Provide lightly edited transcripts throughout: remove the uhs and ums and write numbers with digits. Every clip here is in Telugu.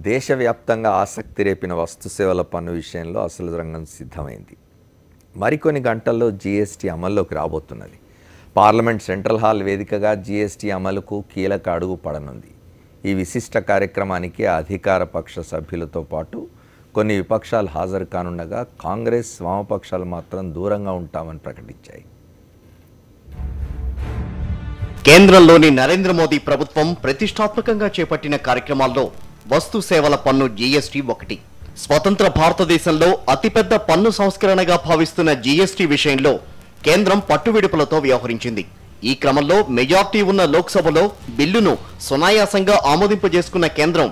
దేశవ్యాప్తంగా ఆసక్తి రేపిన వస్తు సేవల పన్ను విషయంలో అసలు రంగం సిద్ధమైంది. మరికొన్ని గంటల్లో జీఎస్టీ అమల్లోకి రాబోతున్నది. పార్లమెంట్ సెంట్రల్ హాల్ వేదికగా జీఎస్టీ అమలుకు కీలక అడుగు పడనుంది. ఈ విశిష్ట కార్యక్రమానికి అధికార పక్ష సభ్యులతో పాటు కొన్ని విపక్షాలు హాజరు కానుండగా కాంగ్రెస్, వామపక్షాలు మాత్రం దూరంగా ఉంటామని ప్రకటించాయి. కేంద్రంలోని నరేంద్ర మోదీ ప్రభుత్వం ప్రతిష్టాత్మకంగా చేపట్టిన కార్యక్రమాల్లో వస్తు సేవల పన్ను జీఎస్టీ ఒకటి. స్వతంత్ర భారతదేశంలో అతిపెద్ద పన్ను సంస్కరణగా భావిస్తున్న జీఎస్టీ విషయంలో కేంద్రం పట్టువిడుపులతో వ్యవహరించింది. ఈ క్రమంలో మెజార్టీ ఉన్న లోక్సభలో బిల్లును సునాయాసంగా ఆమోదింపజేసుకున్న కేంద్రం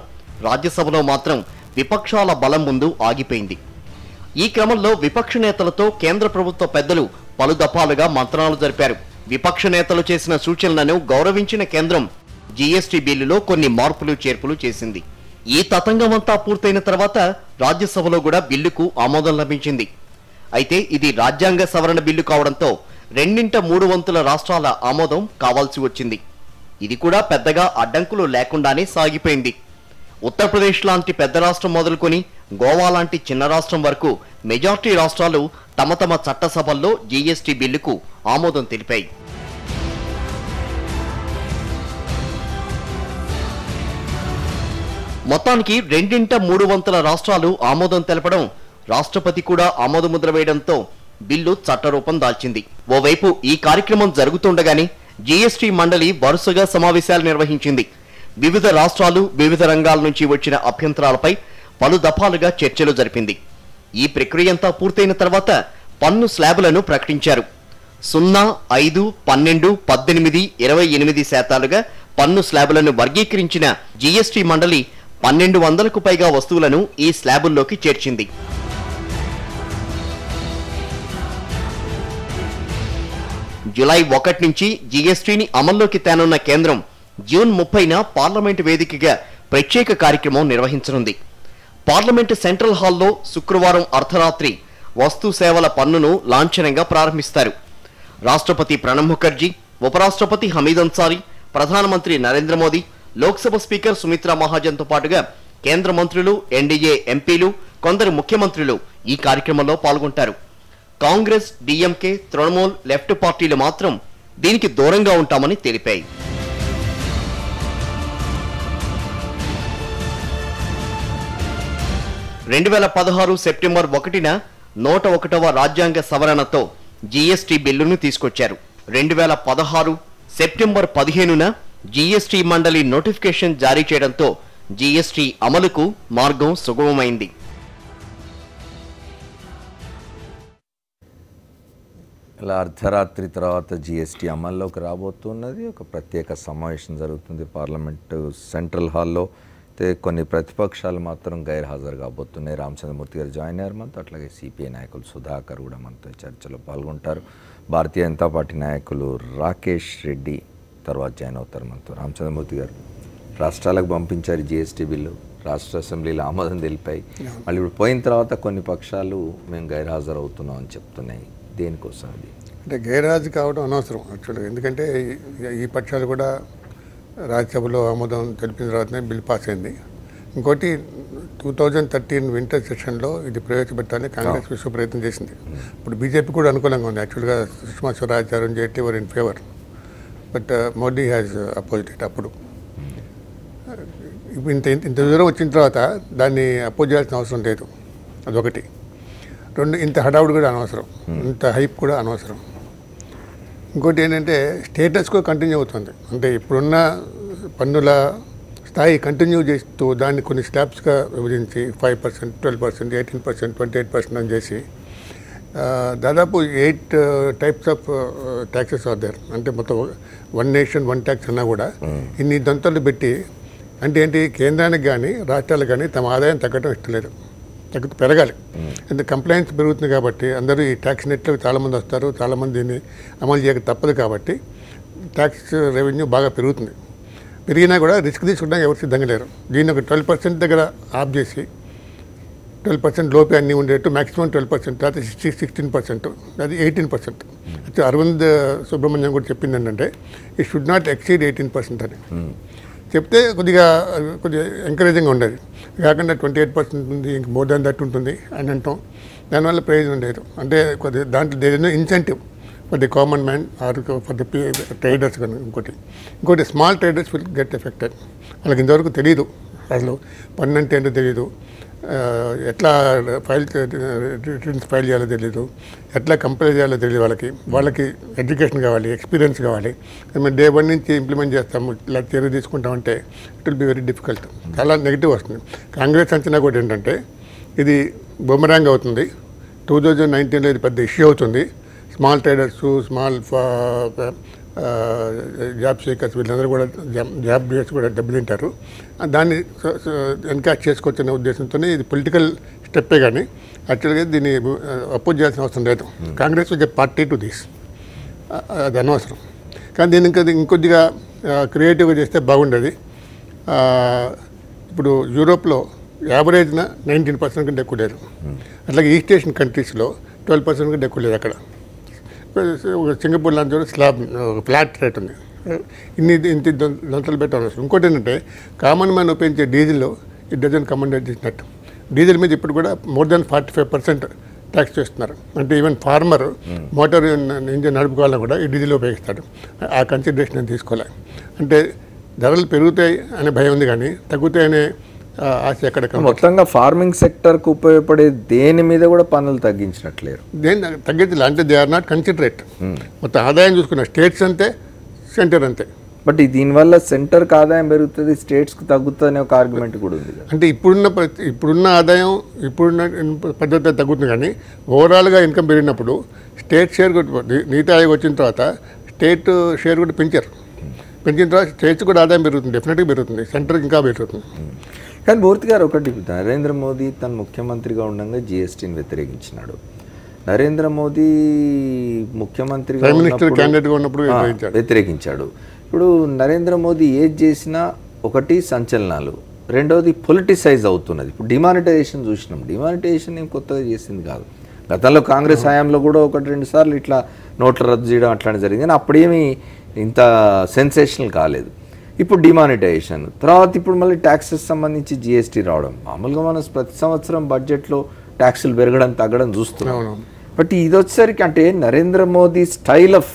రాజ్యసభలో మాత్రం విపక్షాల బలం ముందు ఆగిపోయింది. ఈ క్రమంలో విపక్ష నేతలతో కేంద్ర ప్రభుత్వ పెద్దలు పలు దఫాలుగా మంత్రాలు జరిపారు. విపక్ష నేతలు చేసిన సూచనలను గౌరవించిన కేంద్రం జీఎస్టీ బిల్లులో కొన్ని మార్పులు చేర్పులు చేసింది. ఈ తతంగమంతా పూర్తయిన తర్వాత రాజ్యసభలో కూడా బిల్లుకు ఆమోదం లభించింది. అయితే ఇది రాజ్యాంగ సవరణ బిల్లు కావడంతో 2/3 రాష్ట్రాల ఆమోదం కావాల్సి వచ్చింది. ఇది కూడా పెద్దగా అడ్డంకులు లేకుండానే సాగిపోయింది. ఉత్తరప్రదేశ్ లాంటి పెద్ద రాష్ట్రం మొదలుకొని గోవా లాంటి చిన్న రాష్ట్రం వరకు మెజార్టీ రాష్ట్రాలు తమ తమ చట్టసభల్లో జీఎస్టీ బిల్లుకు ఆమోదం తెలిపాయి. మొత్తానికి 2/3 రాష్ట్రాలు ఆమోదం తెలపడం, రాష్ట్రపతి కూడా ఆమోదముద్ర వేయడంతో బిల్లు చట్టరూపం దాల్చింది. ఓవైపు ఈ కార్యక్రమం జరుగుతుండగానే జీఎస్టీ మండలి వరుసగా సమావేశాలు నిర్వహించింది. వివిధ రాష్ట్రాలు, వివిధ రంగాల నుంచి వచ్చిన అభ్యంతరాలపై పలు దఫాలుగా చర్చలు జరిపింది. ఈ ప్రక్రియంతా పూర్తయిన తర్వాత పన్ను స్లాబులను ప్రకటించారు. 0, 5, 12, 18, 28% పన్ను స్లాబులను వర్గీకరించిన జీఎస్టీ మండలి 1200కు పైగా వస్తువులను ఈ స్లాబుల్లోకి చేర్చింది. జూలై 1 నుంచి జీఎస్టీని అమల్లోకి తేనున్న కేంద్రం జూన్ 30న పార్లమెంటు వేదికగా ప్రత్యేక కార్యక్రమం నిర్వహించనుంది. పార్లమెంటు సెంట్రల్ హాల్లో శుక్రవారం అర్ధరాత్రి వస్తు సేవల పన్నును లాంఛనంగా ప్రారంభిస్తారు. రాష్ట్రపతి ప్రణబ్ ముఖర్జీ, ఉపరాష్ట్రపతి హమీద్ అన్సారీ, ప్రధానమంత్రి నరేంద్ర మోదీ, లోక్సభ స్పీకర్ సుమిత్రా మహాజన్తో పాటుగా కేంద్ర మంత్రులు, ఎన్డీఏ ఎంపీలు, కొందరు ముఖ్యమంత్రులు ఈ కార్యక్రమంలో పాల్గొంటారు. కాంగ్రెస్, డీఎంకే, తృణమూల్, లెఫ్ట్ పార్టీలు మాత్రం దీనికి దూరంగా ఉంటామని తెలిపాయి. సెప్టెంబర్ 1న 101వ రాజ్యాంగ సవరణతో జీఎస్టీ బిల్లును తీసుకొచ్చారు. 2016 సెప్టెంబర్ 15న జీఎస్టీ మండలి నోటిఫికేషన్ జారీ చేయడంతో జీఎస్టీ అమలుకు మార్గం సుగమమైంది. ఇలా అర్ధరాత్రి తర్వాత జీఎస్టీ అమల్లోకి రాబోతున్నది. ఒక ప్రత్యేక సమావేశం జరుగుతుంది పార్లమెంటు సెంట్రల్ హాల్లో. కొన్ని ప్రతిపక్షాలు మాత్రం గైర్హాజరు కాబోతున్నాయి. రామచంద్రమూర్తి గారు జాయిన్ అయ్యారు మనతో. అట్లాగే సిపిఐ నాయకులు సుధాకర్ కూడా మనతో చర్చలో పాల్గొంటారు. భారతీయ జనతా పార్టీ నాయకులు రాకేష్ రెడ్డి తర్వాత జాయిన్ అవుతారు మనతో. రామచంద్రమూర్తి గారు, రాష్ట్రాలకు పంపించారు జీఎస్టీ బిల్లు, రాష్ట్ర అసెంబ్లీలో ఆమోదం తెలిపాయి. మళ్ళీ ఇప్పుడు పోయిన తర్వాత కొన్ని పక్షాలు మేము గైర్హాజరు అవుతున్నాం అని చెప్తున్నాయి. దేనికోసం అది? అంటే గైర్హాజరు కావడం అనవసరం యాక్చువల్గా. ఎందుకంటే ఈ పక్షాలు కూడా రాజ్యసభలో ఆమోదం తెలిపిన తర్వాతనే బిల్ పాస్ అయింది. ఇంకోటి 2013 వింటర్ సెషన్లో ఇది ప్రవేశపెట్టాలని కాంగ్రెస్ విశ్వ ప్రయత్నం చేసింది. ఇప్పుడు బీజేపీ కూడా అనుకూలంగా ఉంది. యాక్చువల్గా Sushma Swaraj, Arun Jaitley were in favour, but Modi has opposite. అప్పుడు ఇంత దూరం వచ్చిన తర్వాత దాన్ని అపోజ్ చేయాల్సిన అవసరం లేదు, అదొకటి. 2, ఇంత హడావుడు కూడా అనవసరం, ఇంత హైప్ కూడా అనవసరం. ఇంకోటి ఏంటంటే స్టేటస్ కూడా కంటిన్యూ అవుతుంది. అంటే ఇప్పుడున్న పన్నుల స్థాయి కంటిన్యూ చేస్తూ దాన్ని కొన్ని స్లాబ్స్గా విభజించి 5%, 12%, 18%, 28% అని చేసి దాదాపు 8 types of taxes are there. అంటే మొత్తం 1 నేషన్ 1 ట్యాక్స్ అన్నా కూడా ఇన్ని దంతాలు పెట్టి, అంటే ఏంటి, కేంద్రానికి కానీ రాష్ట్రాలకు కానీ తమ ఆదాయం తగ్గడం ఇష్టలేదు, పెరగాలి. అంటే కంప్లైంట్స్ పెరుగుతుంది కాబట్టి అందరూ ఈ ట్యాక్స్ నెట్లో చాలామంది వస్తారు, చాలామంది దీన్ని అమలు చేయక తప్పదు కాబట్టి ట్యాక్స్ రెవెన్యూ బాగా పెరుగుతుంది. పెరిగినా కూడా రిస్క్ తీసుకోవడానికి ఎవరు సిద్ధంగా లేరు. దీన్ని ఒక 12% దగ్గర ఆఫ్ చేసి 12% లోపే అన్నీ ఉండేట్టు మ్యాక్సిమం 12%, తర్వాత 16%, అది 18%. అయితే అరవింద్ సుబ్రహ్మణ్యం కూడా చెప్పింది ఏంటంటే ఇట్ షుడ్ నాట్ ఎక్సీడ్ 18% అని. చెప్తే కొద్దిగా ఎంకరేజింగ్గా ఉండేది. కాకుండా 28% ఉంది, ఇంక మోర్ దాన్ దట్ ఉంటుంది అని అంటాం. దానివల్ల ప్రయోజనం లేదు. అంటే కొద్దిగా దాంట్లో there is no incentive for the common man or for the traders. కానీ ఇంకోటి small traders will get affected. వాళ్ళకి ఇంతవరకు తెలియదు అసలు పన్ను అంటే ఏంటో తెలియదు, ఎట్లా రిటర్న్స్ ఫైల్ చేయాలో తెలియదు, ఎట్లా కంపేర్ చేయాలో తెలియదు. వాళ్ళకి ఎడ్యుకేషన్ కావాలి, ఎక్స్పీరియన్స్ కావాలి. మేము డే 1 నుంచి ఇంప్లిమెంట్ చేస్తాము, ఇలా చర్య తీసుకుంటామంటే it will be very difficult. చాలా నెగిటివ్ వస్తుంది. కాంగ్రెస్ అంచనా కూడా ఏంటంటే ఇది బొమరాంగ్ అవుతుంది. 2019లో ఇది పెద్ద ఇష్యూ అవుతుంది. Small traders, small job seekers వీళ్ళందరూ కూడా జాబ్ డేస్ కూడా దెబ్బతింటారు. దాన్ని ఎన్కాష్ చేసుకోవచ్చనే ఉద్దేశంతోనే ఇది పొలిటికల్ స్టెప్పే కానీ యాక్చువల్గా దీన్ని అపోజ్ చేయాల్సిన అవసరం లేదు. Congress was a party to this, అది అనవసరం. కానీ దీన్ని ఇంకొద్దిగా క్రియేటివ్గా చేస్తే బాగుండేది. ఇప్పుడు యూరోప్లో యావరేజ్న 19% కంటే ఎక్కువ లేదు. అట్లాగే ఈస్ట్ ఏషియన్ కంట్రీస్లో 12% కంటే ఎక్కువ లేదు. అక్కడ సింగపూర్ లాంటి చోట ఫ్లాట్ రేట్ ఉంది. ఇంత దంతలు పెట్టాల్సి. ఇంకోటి ఏంటంటే కామన్ మ్యాన్ ఉపయోగించే డీజిల్లో ఇట్ డజన్ కమాండెడ్ చేసినట్టు డీజిల్ మీద ఇప్పుడు కూడా మోర్ దాన్ 45% ట్యాక్స్ చేస్తున్నారు. అంటే ఈవెన్ ఫార్మర్ మోటార్ ఇంజిన్ నడుపుకోవాలని కూడా ఈ డీజిల్ ఉపయోగిస్తాడు. ఆ కన్సిడరేషన్ తీసుకోవాలి. అంటే ధరలు పెరుగుతాయి అనే భయం ఉంది కానీ తగ్గుతాయనే ఆశ ఎక్కడ. మొత్తంగా ఫార్మింగ్ సెక్టర్కు ఉపయోగపడే దేని మీద కూడా పన్నులు తగ్గించినట్లేరు. దేని తగ్గించాలి అంటే దే ఆర్ నాట్ కన్సిడరేట్. మొత్తం ఆదాయం చూసుకున్న స్టేట్స్ అంతే, సెంటర్ అంతే. బట్ దీనివల్ల సెంటర్కి ఆదాయం పెరుగుతుంది, స్టేట్స్కి తగ్గుతుంది అనే ఒక ఆర్గ్యుమెంట్ కూడా ఉంది. అంటే ఇప్పుడున్న ఆదాయం ఇప్పుడున్న పద్ధతి తగ్గుతుంది కానీ ఓవరాల్గా ఇన్కమ్ పెరిగినప్పుడు స్టేట్ షేర్ కూడా నీతి ఆయోగ్ వచ్చిన తర్వాత స్టేట్ షేర్ కూడా పెంచిన తర్వాత స్టేట్స్ కూడా ఆదాయం పెరుగుతుంది, డెఫినెట్గా పెరుగుతుంది, సెంటర్కి ఇంకా పెరుగుతుంది. కానీ మూర్తి గారు ఒకటి, నరేంద్ర మోదీ తన ముఖ్యమంత్రిగా ఉండగా జిఎస్టీని వ్యతిరేకించినాడు. నరేంద్ర మోదీ ముఖ్యమంత్రిగా ప్రైమ్ మినిస్టర్ క్యాండిడేట్గా ఉన్నప్పుడు వ్యతిరేకించాడు. ఇప్పుడు నరేంద్ర మోదీ ఏది చేసినా ఒకటి సంచలనాలు, రెండవది పొలిటిసైజ్ అవుతున్నది. ఇప్పుడు డిమానిటైజేషన్ చూసినాం. డిమానిటైజేషన్ ఏం కొత్తగా చేసింది కాదు. గతంలో కాంగ్రెస్ హయాంలో కూడా 1-2 సార్లు ఇట్లా నోట్ల రద్దు చేయడం అట్లానే జరిగింది. కానీ అప్పుడేమీ ఇంత సెన్సేషనల్ కాలేదు. ఇప్పుడు డిమానిటైజేషన్ తర్వాత ఇప్పుడు మళ్ళీ ట్యాక్సెస్ సంబంధించి జిఎస్టీ రావడం. మామూలుగా మనం ప్రతి సంవత్సరం బడ్జెట్లో ట్యాక్సులు పెరగడం తగ్గడం చూస్తున్నాం. బట్ ఇది వచ్చేసరికి అంటే నరేంద్ర మోదీ స్టైల్ ఆఫ్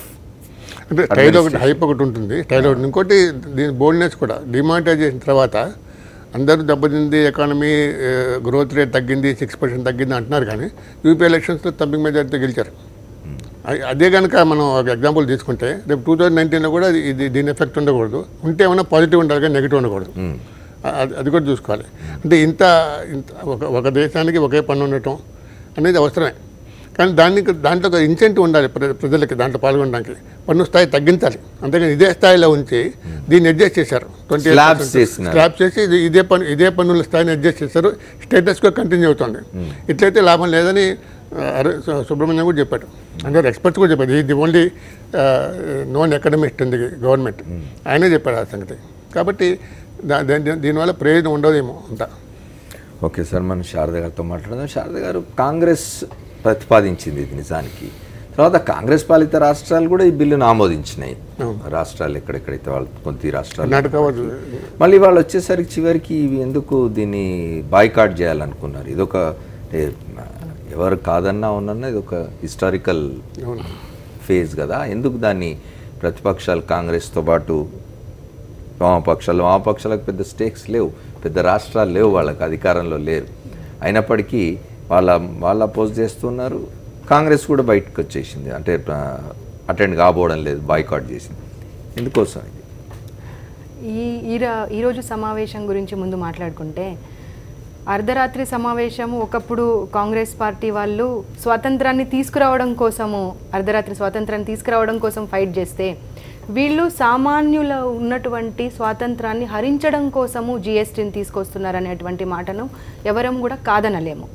అంటే స్టైల్ ఒకటి హైప్ ఒకటి ఉంటుంది, స్టైల్ ఒకటి. ఇంకోటి దీని బోల్డ్నెస్ కూడా. డిమానిటైజేషన్ తర్వాత అందరూ దెబ్బతింది, ఎకానమీ గ్రోత్ రేట్ తగ్గింది, 6% తగ్గింది అంటున్నారు. కానీ యూపీ ఎలక్షన్స్లో తంబింగ్ మెజారిటీతో గెలిచారు. అదే కనుక మనం ఒక ఎగ్జాంపుల్ తీసుకుంటే రేపు 2019లో కూడా దీని ఎఫెక్ట్ ఉండకూడదు. ఉంటే ఏమైనా పాజిటివ్ ఉండాలి కానీ నెగిటివ్ ఉండకూడదు. అది కూడా చూసుకోవాలి. అంటే ఇంత ఒక దేశానికి ఒకే పన్ను ఉండటం అనేది అవసరమే. కానీ దాంట్లో ఒక ఇన్సెంటివ్ ఉండాలి ప్రజలకి దాంట్లో పాల్గొనడానికి. పన్ను స్థాయి తగ్గించాలి. అంతేగాని ఇదే స్థాయిలో ఉంచి దీన్ని అడ్జస్ట్ చేశారు. 28% స్లాబ్ చేసి ఇదే పన్నుల స్థాయిని అడ్జస్ట్ చేశారు. స్టేటస్గా కంటిన్యూ అవుతుంది. ఇట్లయితే లాభం లేదని సుబ్రహ్మణ్యం కూడా చెప్పాడు. అందరు ఎక్స్పర్ట్స్ కూడా చెప్పారు. ఇది ఓన్లీ నాన్ ఎకడమిస్ట్ ఉంది గవర్నమెంట్, ఆయనే చెప్పాడు ఆ సంగతి. కాబట్టి దీనివల్ల ప్రయోజనం ఉండదేమో అంతా. ఓకే సార్, మనం శారద గారితో మాట్లాడదాం. శారద గారు, కాంగ్రెస్ ప్రతిపాదించింది ఇది నిజానికి. తర్వాత కాంగ్రెస్ పాలిత రాష్ట్రాలు కూడా ఈ బిల్లును ఆమోదించినాయి. రాష్ట్రాలు ఎక్కడెక్కడైతే వాళ్ళు కొన్ని రాష్ట్రాలు మళ్ళీ వాళ్ళు వచ్చేసరికి చివరికి ఎందుకు దీన్ని బాయ్కాట్ చేయాలనుకున్నారు. ఇదొక ఎవరు కాదన్నా ఉన్నన్నా ఇది ఒక హిస్టారికల్ ఫేజ్ కదా. ఎందుకు దాన్ని ప్రతిపక్షాలు కాంగ్రెస్తో పాటు వామపక్షాలకు పెద్ద స్టేక్స్ లేవు, పెద్ద రాష్ట్రాలు లేవు, వాళ్ళకి అధికారంలో లేరు. అయినప్పటికీ వాళ్ళ అపోజ్ చేస్తున్నారు. కాంగ్రెస్ కూడా బయటకు వచ్చేసింది, అంటే అటెండ్ కాబోవడం లేదు, బాయ్కాట్ చేసింది. ఎందుకోసం ఈరోజు సమావేశం గురించి ముందు మాట్లాడుకుంటే, అర్ధరాత్రి సమావేశము ఒకప్పుడు కాంగ్రెస్ పార్టీ వాళ్ళు స్వాతంత్రాన్ని తీసుకురావడం కోసము, అర్ధరాత్రి స్వాతంత్రాన్ని తీసుకురావడం కోసం ఫైట్ చేస్తే, వీళ్ళు సామాన్యుల ఉన్నటువంటి స్వాతంత్రాన్ని హరించడం కోసము జిఎస్టీని తీసుకొస్తున్నారనేటువంటి మాటను ఎవరం కూడా కాదనలేము.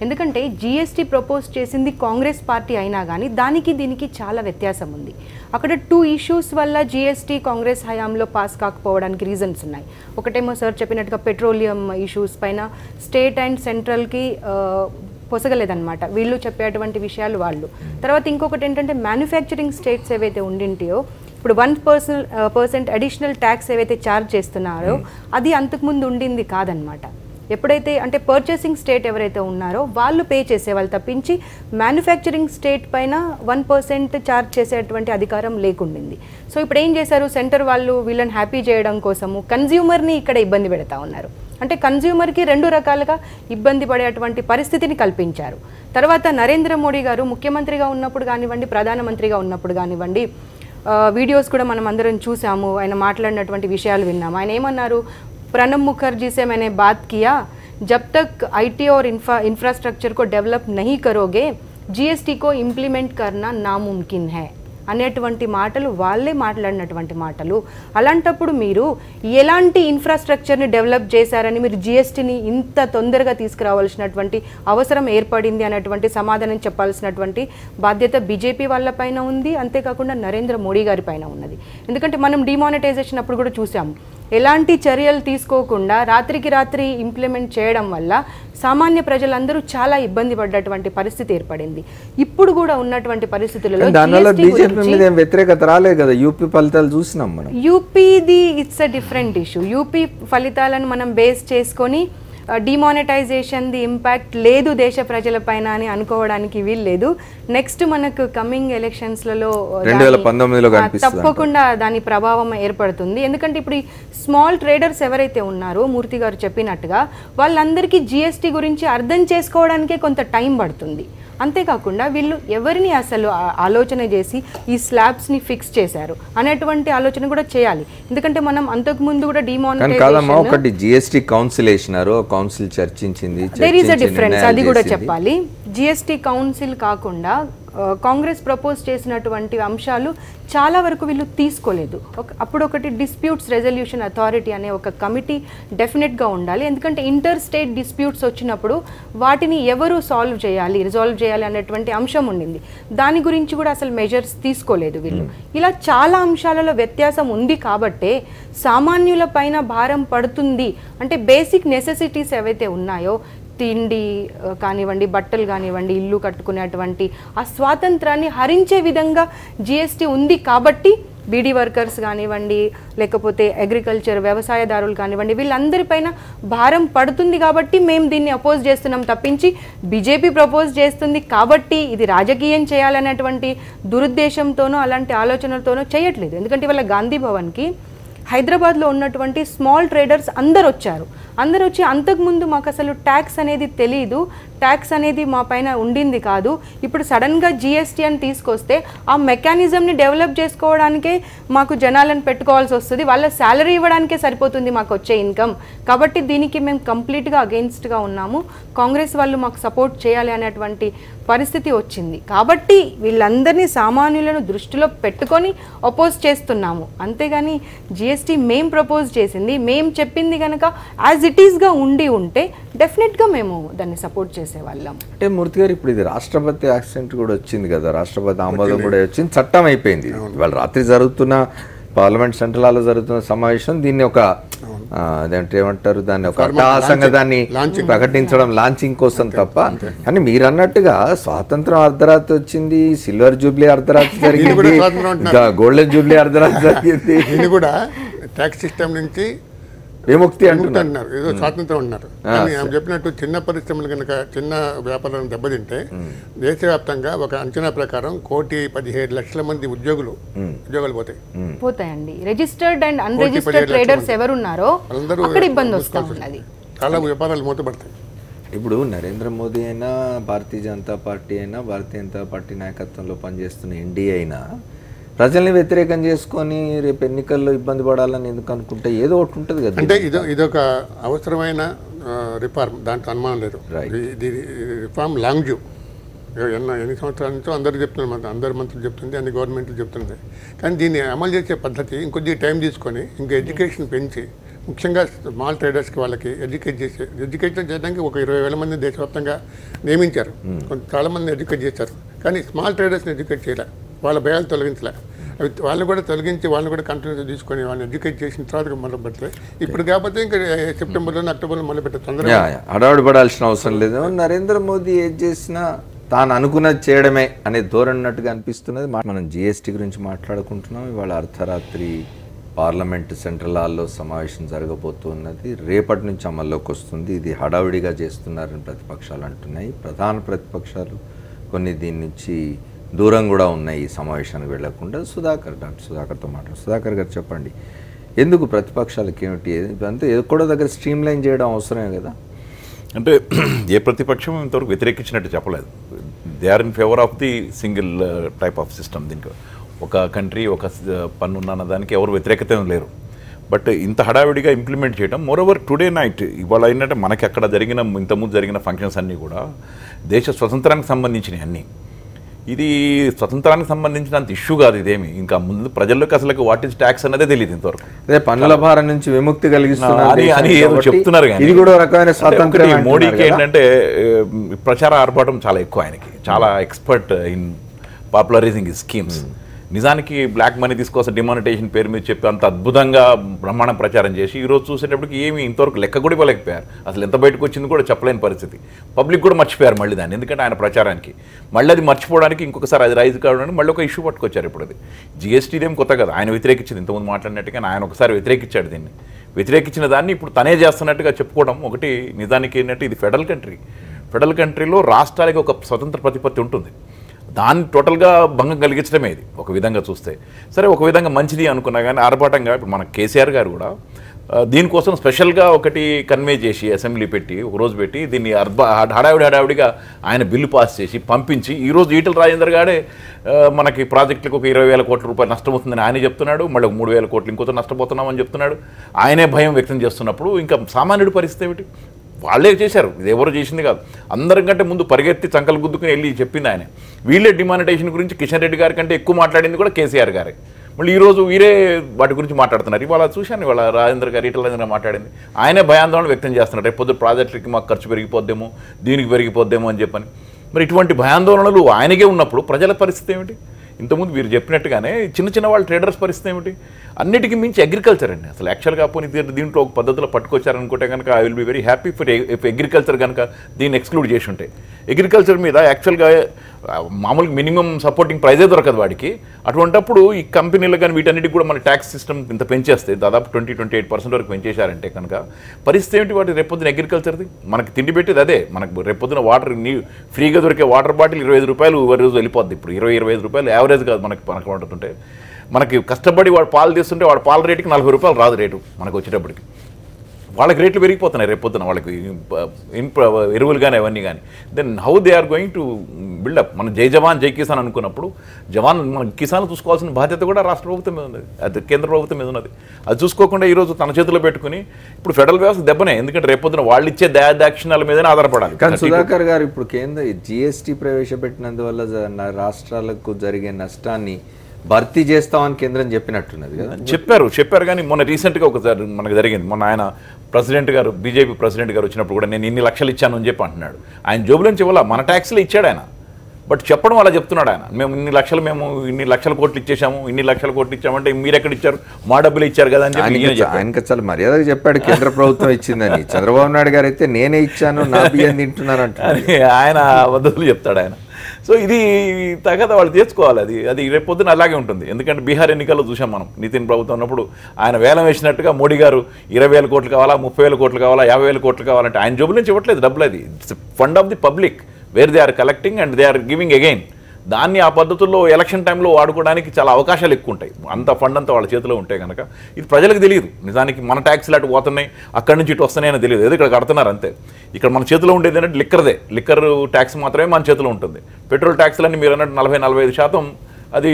ఎందుకంటే జిఎస్టీ ప్రపోజ్ చేసింది కాంగ్రెస్ పార్టీ అయినా కానీ దానికి దీనికి చాలా వ్యత్యాసం ఉంది. అక్కడ 2 ఇష్యూస్ వల్ల జిఎస్టీ కాంగ్రెస్ హయాంలో పాస్ కాకపోవడానికి రీజన్స్ ఉన్నాయి. ఒకటేమో సార్ చెప్పినట్టుగా పెట్రోలియం ఇష్యూస్ పైన స్టేట్ అండ్ సెంట్రల్కి పొసగలేదన్నమాట, వీళ్ళు చెప్పేటువంటి విషయాలు వాళ్ళు. తర్వాత ఇంకొకటి ఏంటంటే మ్యానుఫ్యాక్చరింగ్ స్టేట్స్ ఏవైతే ఉండింటాయో ఇప్పుడు 1% అడిషనల్ ట్యాక్స్ ఏవైతే ఛార్జ్ చేస్తున్నారో అది అంతకుముందు ఉండింది కాదనమాట. ఎప్పుడైతే అంటే పర్చేసింగ్ స్టేట్ ఎవరైతే ఉన్నారో వాళ్ళు పే చేసేవాళ్ళు తప్పించి మ్యానుఫ్యాక్చరింగ్ స్టేట్ పైన 1% ఛార్జ్ చేసేటువంటి అధికారం లేకుండింది. సో ఇప్పుడు ఏం చేశారు, సెంటర్ వాళ్ళు వీళ్ళని హ్యాపీ చేయడం కోసము కన్జ్యూమర్ని ఇక్కడ ఇబ్బంది పెడతా ఉన్నారు. అంటే కన్జ్యూమర్కి 2 రకాలుగా ఇబ్బంది పడేటువంటి పరిస్థితిని కల్పించారు. తర్వాత నరేంద్ర మోడీ గారు ముఖ్యమంత్రిగా ఉన్నప్పుడు కానివ్వండి, ప్రధానమంత్రిగా ఉన్నప్పుడు కానివ్వండి, వీడియోస్ కూడా మనం అందరం చూసాము, ఆయన మాట్లాడినటువంటి విషయాలు విన్నాము. ఆయన ఏమన్నారు, प्रणब मुखर्जी से मैंने बात किया, जब तक आईटी और इंफ्रास्ट्रक्चर को डेवलप नहीं करोगे जीएसटी को इम्प्लीमेंट करना नामुमकिन है అనేటువంటి మాటలు వాళ్ళే మాట్లాడినటువంటి మాటలు. అలాంటప్పుడు మీరు ఎలాంటి ఇన్ఫ్రాస్ట్రక్చర్ని డెవలప్ చేశారని మీరు జిఎస్టీని ఇంత తొందరగా తీసుకురావాల్సినటువంటి అవసరం ఏర్పడింది అనేటువంటి సమాధానం చెప్పాల్సినటువంటి బాధ్యత బీజేపీ వాళ్ళపైన ఉంది, అంతేకాకుండా నరేంద్ర మోడీ గారి పైన ఉన్నది. ఎందుకంటే మనం డిమానిటైజేషన్ అప్పుడు కూడా చూసాము, ఎలాంటి చర్యలు తీసుకోకుండా రాత్రికి రాత్రి ఇంప్లిమెంట్ చేయడం వల్ల సామాన్య ప్రజలందరూ చాలా ఇబ్బంది పడ్డటువంటి పరిస్థితి ఏర్పడింది. ఇప్పుడు కూడా ఉన్నటువంటి పరిస్థితులలో వ్యతిరేకత రాలేదు కదా, యూపీ ఫలితాలు చూసినాం మనం. యూపీది it's a different issue. UP ఫలితాలను మనం బేస్ చేసుకొని డిమానిటైజేషన్ది ఇంపాక్ట్ లేదు దేశ ప్రజలపైన అని అనుకోవడానికి వీల్లేదు. నెక్స్ట్ మనకు కమింగ్ ఎలక్షన్స్లలో తప్పకుండా దాని ప్రభావం ఏర్పడుతుంది. ఎందుకంటే ఇప్పుడు ఈ స్మాల్ ట్రేడర్స్ ఎవరైతే ఉన్నారో మూర్తి గారు చెప్పినట్టుగా వాళ్ళందరికీ జిఎస్టీ గురించి అర్థం చేసుకోవడానికే కొంత టైం పడుతుంది. అంతేకాకుండా వీళ్ళు ఎవరిని అసలు ఆలోచన చేసి ఈ స్లాబ్స్ని ఫిక్స్ చేశారు అనేటువంటి ఆలోచన కూడా చేయాలి. ఎందుకంటే మనం అంతకుముందు కూడా డిమానిటైజేషన్ ఒకటి జిఎస్టీ కౌన్సిల్ వేసినారు, కౌన్సిల్ చర్చించింది, దేర్ ఈస్ అ డిఫరెన్స్, అది కూడా చెప్పాలి. జిఎస్టీ కౌన్సిల్ కాకుండా కాంగ్రెస్ ప్రపోజ్ చేసినటువంటి అంశాలు చాలా వరకు వీళ్ళు తీసుకోలేదు. అప్పుడు ఒకటి డిస్ప్యూట్స్ రెజల్యూషన్ అథారిటీ అనే ఒక కమిటీ డెఫినెట్గా ఉండాలి. ఎందుకంటే ఇంటర్ స్టేట్ డిస్ప్యూట్స్ వచ్చినప్పుడు వాటిని ఎవరు రిజాల్వ్ చేయాలి అనేటువంటి అంశం ఉండింది. దాని గురించి కూడా అసలు మెజర్స్ తీసుకోలేదు వీళ్ళు. ఇలా చాలా అంశాలలో వ్యత్యాసం ఉంది కాబట్టే సామాన్యుల పైన భారం పడుతుంది. అంటే బేసిక్ నెసెసిటీస్ ఏవైతే ఉన్నాయో, తిండి కానివ్వండి, బట్టలు కానివ్వండి, ఇల్లు కట్టుకునేటువంటి ఆ స్వాతంత్రాన్ని హరించే విధంగా జిఎస్టీ ఉంది కాబట్టి బీడీ వర్కర్స్ కానివ్వండి, లేకపోతే అగ్రికల్చర్ వ్యవసాయదారులు కానివ్వండి, వీళ్ళందరిపైన భారం పడుతుంది కాబట్టి మేము దీన్ని అపోజ్ చేస్తున్నాం తప్పించి బీజేపీ ప్రపోజ్ చేస్తుంది కాబట్టి ఇది రాజకీయం చేయాలనేటువంటి దురుద్దేశంతోనో అలాంటి ఆలోచనలతోనో చేయట్లేదు. ఎందుకంటే వాళ్ళ గాంధీ భవన్కి హైదరాబాద్లో ఉన్నటువంటి స్మాల్ ట్రేడర్స్ అందరు వచ్చి అంతకుముందు మాకు అసలు ట్యాక్స్ అనేది తెలీదు, ట్యాక్స్ అనేది మా పైన ఉండింది కాదు, ఇప్పుడు సడన్గా జిఎస్టీ అని తీసుకొస్తే ఆ మెకానిజంని డెవలప్ చేసుకోవడానికే మాకు జనాలను పెట్టుకోవాల్సి వస్తుంది, వాళ్ళ శాలరీ ఇవ్వడానికే సరిపోతుంది మాకు వచ్చే ఇన్కమ్, కాబట్టి దీనికి మేము కంప్లీట్గా అగెయిన్స్ట్గా ఉన్నాము, కాంగ్రెస్ వాళ్ళు మాకు సపోర్ట్ చేయాలి అనేటువంటి పరిస్థితి వచ్చింది. కాబట్టి వీళ్ళందరినీ సామాన్యులను దృష్టిలో పెట్టుకొని అపోజ్ చేస్తున్నాము. అంతేగాని జిఎస్టీ మేం ప్రపోజ్ చేసింది, మేం చెప్పింది కనుక యాజ్ ఇట్ ఈస్గా ఉంటే డెఫినెట్గా మేము దాన్ని సపోర్ట్ చేసేవాళ్ళం. అంటే మూర్తి గారు ఇప్పుడు ఇది రాష్ట్రపతి యాక్సెంట్ కూడా వచ్చింది కదా, రాష్ట్రపతి ఆమోదం కూడా వచ్చింది, చట్టం అయిపోయింది. ఇవాళ రాత్రి జరుగుతున్న పార్లమెంట్ సెంట్రల్ హాల్లో జరుగుతున్న సమావేశం దీన్ని ఒక అదేంటే ఏమంటారు, దాన్ని ఒక అట్టహాసంగా దాన్ని ప్రకటించడం లాంచింగ్ కోసం తప్ప, అని మీరు అన్నట్టుగా స్వాతంత్రం అర్ధరాత్రి వచ్చింది, సిల్వర్ జూబ్లీ అర్ధరాత్రి జరిగింది, గోల్డెన్ జూబ్లీ అర్ధరాత్రి జరిగింది, ఇది కూడా ట్యాక్స్ సిస్టమ్ నుంచి విముక్తి అంటున్నారు, ఏదో స్వాతంత్రం ఉన్నారు. కానీ ఆమె చెప్పినట్టు చిన్న పరిశ్రమలు కనుక చిన్న వ్యాపారాలను దెబ్బతింటే దేశవ్యాప్తంగా ఒక అంచనా ప్రకారం 1,17,00,000 మంది ఉద్యోగాలు పోతాయండి. రిజిస్టర్డ్ అండ్ అన్రిజిస్టర్డ్ ట్రేడర్స్ ఎవరున్నారో అక్కడ ఇబ్బంది వస్తుంది, చాలా వ్యాపారాలు మూతపడతాయి. ఇప్పుడు నరేంద్ర మోదీ అయినా, భారతీయ జనతా పార్టీ అయినా, భారతీయ జనతా పార్టీ నాయకత్వంలో పనిచేస్తున్న ఎన్డీఏ అయినా ప్రజల్ని వ్యతిరేకం చేసుకొని రేపు ఎన్నికల్లో ఇబ్బంది పడాలని ఎందుకు అనుకుంటే ఏదో ఒకటి ఉంటుంది కదా. అంటే ఇదొక అవసరమైన రిఫార్మ్, దాంట్లో అనుమానం లేదు. ఇది రిఫార్మ్ లాంగ్ డ్యూ, ఎన్ని సంవత్సరాల నుంచో అందరూ చెప్తున్నారు, అందరు మంత్రులు చెప్తుంది, అన్ని గవర్నమెంట్లు చెప్తుంది. కానీ దీన్ని అమలు చేసే పద్ధతి ఇంకొద్ది టైం తీసుకొని ఇంకా ఎడ్యుకేషన్ పెంచి, ముఖ్యంగా స్మాల్ ట్రేడర్స్కి వాళ్ళకి ఎడ్యుకేషన్ చేయడానికి ఒక 20,000 మంది దేశవ్యాప్తంగా నియమించారు, చాలామంది ఎడ్యుకేట్ చేశారు. కానీ స్మాల్ ట్రేడర్స్ని ఎడ్యుకేట్ చేయలే, వాళ్ళ భయాలు తొలగించలే. అవి వాళ్ళని కూడా తొలగించి వాళ్ళని కూడా కంటిన్యూ తీసుకొని వాళ్ళని ఎడ్యుకేట్ చేసిన తర్వాత మొదలు పెడతాయి. ఇప్పుడు కాకపోతే ఇంకా సెప్టెంబర్లో అక్టోబర్లో మొదలు పెట్టే తొందరగా హడావుడి పడాల్సిన అవసరం లేదు. నరేంద్ర మోదీ ఏది చేసినా తాను అనుకున్నది చేయడమే అనే ధోరణి ఉన్నట్టుగా అనిపిస్తున్నది. మనం జిఎస్టీ గురించి మాట్లాడుకుంటున్నాం. ఇవాళ అర్ధరాత్రి పార్లమెంట్ సెంట్రల్ హాల్లో సమావేశం జరగబోతున్నది. రేపటి నుంచి అమల్లోకి వస్తుంది. ఇది హడావిడిగా చేస్తున్నారని ప్రతిపక్షాలు అంటున్నాయి. ప్రధాన ప్రతిపక్షాలు కొన్ని దీని నుంచి దూరం కూడా ఉన్నాయి ఈ సమావేశానికి వెళ్లకుండా. డాక్టర్ సుధాకర్తో మాట్లాడు. సుధాకర్ గారు చెప్పండి, ఎందుకు ప్రతిపక్షాలకి ఏమిటి అంతే ఎక్కడో దగ్గర స్ట్రీమ్ లైన్ చేయడం అవసరమే కదా? అంటే ఏ ప్రతిపక్షం ఇంతవరకు వ్యతిరేకించినట్టు చెప్పలేదు. They are in favour of the single type of system. దీనికి ఒక కంట్రీ ఒక పన్ను ఉన్న దానికి ఎవరు వ్యతిరేకత లేరు. బట్ ఇంత హడావిడిగా ఇంప్లిమెంట్ చేయడం, మోరోవర్ టుడే నైట్ ఇవాళ ఏంటంటే మనకి అక్కడ జరిగిన ఇంతకుముందు జరిగిన ఫంక్షన్స్ అన్నీ కూడా దేశ స్వతంత్రానికి సంబంధించినవి అన్నీ. ఇది స్వతంత్రానికి సంబంధించినంత ఇష్యూ కాదు ఇదేమి. ఇంకా ముందు ప్రజల్లోకి అసలు వాట్ ఈస్ ట్యాక్స్ అన్నదే తెలియదు ఇంతవరకు. అదే పన్నుల భారం నుంచి విముక్తి కలిగిస్తున్నారు అని ఏదో చెప్తున్నారు. ఇది కూడా రకమైన స్వాతంత్రం. మోడీకి ఏంటంటే ప్రచార ఆర్భాటం చాలా ఎక్కువ. ఆయనకి చాలా ఎక్స్పర్ట్ ఇన్ పాపులరైజింగ్ ఈ స్కీమ్స్. నిజానికి బ్లాక్ మనీ తీసుకోసం డిమానిటేషన్ పేరు మీద చెప్పి అంత అద్భుతంగా బ్రహ్మాండం ప్రచారం చేసి ఈరోజు చూసేటప్పటికి ఏమి ఇంతవరకు లెక్క కూడా ఇవ్వలేకపోయారు. అసలు ఎంత బయటకు వచ్చింది కూడా చెప్పలేని పరిస్థితి. పబ్లిక్ కూడా మర్చిపోయారు మళ్ళీ దాన్ని. ఎందుకంటే ఆయన ప్రచారానికి మళ్ళీ అది మర్చిపోవడానికి ఇంకొకసారి అది రైజ్ కావడానికి మళ్ళీ ఒక ఇష్యూ పట్టుకొచ్చారు. ఇప్పుడు అది జిఎస్టీ ఏం కొత్త కదా, ఆయన వ్యతిరేకించింది. ఇంతకుముందు మాట్లాడినట్టుగా ఆయన ఒకసారి వ్యతిరేకించాడు దీన్ని. వ్యతిరేకించిన దాన్ని ఇప్పుడు తనే చేస్తున్నట్టుగా చెప్పుకోవడం ఒకటి. నిజానికి ఏంటంటే ఇది ఫెడరల్ కంట్రీ. ఫెడరల్ కంట్రీలో రాష్ట్రాలకి ఒక స్వతంత్ర ప్రతిపత్తి ఉంటుంది. దాన్ని టోటల్గా భంగం కలిగించడమే ఇది ఒక విధంగా చూస్తే. సరే, ఒక విధంగా మంచిది అనుకున్నా కానీ ఆర్భాటంగా ఇప్పుడు మన కేసీఆర్ గారు కూడా దీనికోసం స్పెషల్గా ఒకటి కన్వే చేసి అసెంబ్లీ పెట్టి ఒకరోజు పెట్టి దీన్ని హడావిడిగా ఆయన బిల్లు పాస్ చేసి పంపించి ఈరోజు ఈటల రాజేందర్ గారే మనకి ప్రాజెక్టులకు ఒక 20,000 కోట్ల రూపాయలు నష్టం అవుతుందని ఆయనే చెప్తున్నాడు. మళ్ళీ 3,000 కోట్లు ఇంకొక నష్టపోతున్నామని చెప్తున్నాడు. ఆయనే భయం వ్యక్తం చేస్తున్నప్పుడు ఇంకా సామాన్యుడి పరిస్థితి ఏమిటి? వాళ్ళే చేశారు, ఇది ఎవరు చేసింది కాదు. అందరికంటే ముందు పరిగెత్తి చంకలు గుద్దుకుని వెళ్ళి చెప్పింది ఆయన. వీళ్ళే డిమానిటేషన్ గురించి కిషన్ రెడ్డి గారి కంటే ఎక్కువ మాట్లాడింది కూడా కేసీఆర్ గారే. మళ్ళీ ఈరోజు వీరే వాటి గురించి మాట్లాడుతున్నారు. ఇవాళ చూశాను, ఇవాళ రాజేంద్ర గారు ఈటల రాజేంద్ర మాట్లాడింది. ఆయనే భయాందోళన వ్యక్తం చేస్తున్నారు. రేపు పొద్దు ప్రాజెక్టులకి మాకు ఖర్చు పెరిగిపోద్దేమో, దీనికి పెరిగిపోద్దేమో అని చెప్పని. మరి ఇటువంటి భయాందోళనలు ఆయనకే ఉన్నప్పుడు ప్రజల పరిస్థితి ఏమిటి? ఇంతకుముందు మీరు చెప్పినట్టుగానే చిన్న వాళ్ళ ట్రేడర్స్ పరిస్థితి ఏమిటి? అన్నిటికీ మించి అగ్రికల్చర్ అండి. అసలు యాక్చువల్గా పోనీ దీంట్లో ఒక పద్ధతిలో పట్టుకొచ్చారనుకుంటే కనుక I will be very happy for agriculture కనుక దీన్ని ఎక్స్క్లూడ్ చేసి ఉంటే. అగ్రికల్చర్ మీద యాక్చువల్గా మామూలుగా మినిమం సపోర్టింగ్ ప్రైజే దొరకదు వాడికి. అటువంటప్పుడు ఈ కంపెనీలు కానీ వీటన్నిటికి కూడా మన ట్యాక్స్ సిస్టమ్ ఇంత పెంచేస్తే దాదాపు 20-28% వరకు పెంచేశారంటే కనుక పరిస్థితి ఏమిటి? వాటి రేపొద్దున అగ్రికల్చర్ది మనకి తిండి పెట్టేది అదే. మనకు రేపొద్దున వాటర్ ఫ్రీగా దొరికే వాటర్ బాటిల్ 25 రూపాయలు రోజు వెళ్ళిపోద్ది. ఇప్పుడు 20-25 రూపాయలు యావరేజ్ కాదు మనకు వండుతుంటే. మనకి కష్టపడి వాడు పాలు తీస్తుంటే వాడు పాల రేటుకి 40 రూపాయలు రాదు రేటు మనకు వచ్చేటప్పటికి. వాళ్ళకి రేట్లు పెరిగిపోతున్నాయి రేపొద్దున వాళ్ళకి ఎరువులు కానీ అవన్నీ కానీ. Then how they are going to build up? మన జై జవాన్ జై కిసాన్ అనుకున్నప్పుడు మన కిసాన్ చూసుకోవాల్సిన బాధ్యత కూడా రాష్ట్ర ప్రభుత్వం మీద ఉన్నది, అది కేంద్ర ప్రభుత్వం మీద ఉన్నది. అది చూసుకోకుండా ఈరోజు తన చేతిలో పెట్టుకుని ఇప్పుడు ఫెడరల్ వ్యవస్థ దెబ్బనే. ఎందుకంటే రేపొద్దున వాళ్ళు ఇచ్చే దాక్షిణ్యాల మీదనే ఆధారపడాలి. కానీ సుధాకర్ గారు ఇప్పుడు కేంద్ర జిఎస్టీ ప్రవేశపెట్టినందువల్ల రాష్ట్రాలకు జరిగే నష్టాన్ని భర్తీ చేస్తామని కేంద్రం చెప్పినట్టున్నది కదా? చెప్పారు కానీ మొన్న రీసెంట్గా ఒకసారి మనకు జరిగింది. మొన్న ఆయన ప్రెసిడెంట్ గారు, బీజేపీ ప్రెసిడెంట్ గారు వచ్చినప్పుడు కూడా నేను ఇన్ని లక్షలు ఇచ్చాను అని చెప్పి అంటున్నాడు. ఆయన జోబుల నుంచి ఇవ్వాల, మన ట్యాక్స్లో ఇచ్చాడు ఆయన. బట్ చెప్పడం అలా చెప్తున్నాడు ఆయన. మేము ఇన్ని లక్షల కోట్లు ఇచ్చేసాము, ఇన్ని లక్షల కోట్లు ఇచ్చామంటే మీరు ఎక్కడ ఇచ్చారు? మా డబ్బులు ఇచ్చారు కదా అని చెప్పి ఆయనకి చాలా మర్యాదగా చెప్పాడు కేంద్ర ప్రభుత్వం ఇచ్చిందని. చంద్రబాబు నాయుడు గారు అయితే నేనే ఇచ్చాను, నా బియ్యం తింటున్నాను అంటే ఆయన అబద్ధాలు చెప్తాడు ఆయన. సో ఇది తగదా వాళ్ళు తెచ్చుకోవాలి. అది రేపు పొద్దున అలాగే ఉంటుంది. ఎందుకంటే బీహార్ ఎన్నికల్లో చూసాం మనం, నితిన్ ప్రభుత్వం ఉన్నప్పుడు ఆయన వేలం వేసినట్టుగా మోడీ గారు 20,000 కోట్లు కావాలా, 30,000 కోట్లు కావాలా, 50,000 కోట్లు కావాలంటే ఆయన జోబుల నుంచి ఇవ్వట్లేదు డబ్బులు. అది it's fund of the public where they are collecting and they are giving again. దాన్ని ఆ పద్ధతుల్లో ఎలక్షన్ టైంలో వాడుకోవడానికి చాలా అవకాశాలు ఎక్కువ ఉంటాయి. అంత ఫండ్ అంతా వాళ్ళ చేతిలో ఉంటే కనుక ఇది ప్రజలకు తెలియదు. నిజానికి మన ట్యాక్స్లు అటు పోతున్నాయి, అక్కడి నుంచి ఇటు వస్తున్నాయని తెలియదు. ఏదో ఇక్కడ కడుతున్నారు అంతే. ఇక్కడ మన చేతిలో ఉండేది ఏంటంటే లిక్కర్ ట్యాక్స్ మాత్రమే మన చేతిలో ఉంటుంది. పెట్రోల్ ట్యాక్స్లన్నీ మీరు అన్నట్టు 40-45% అది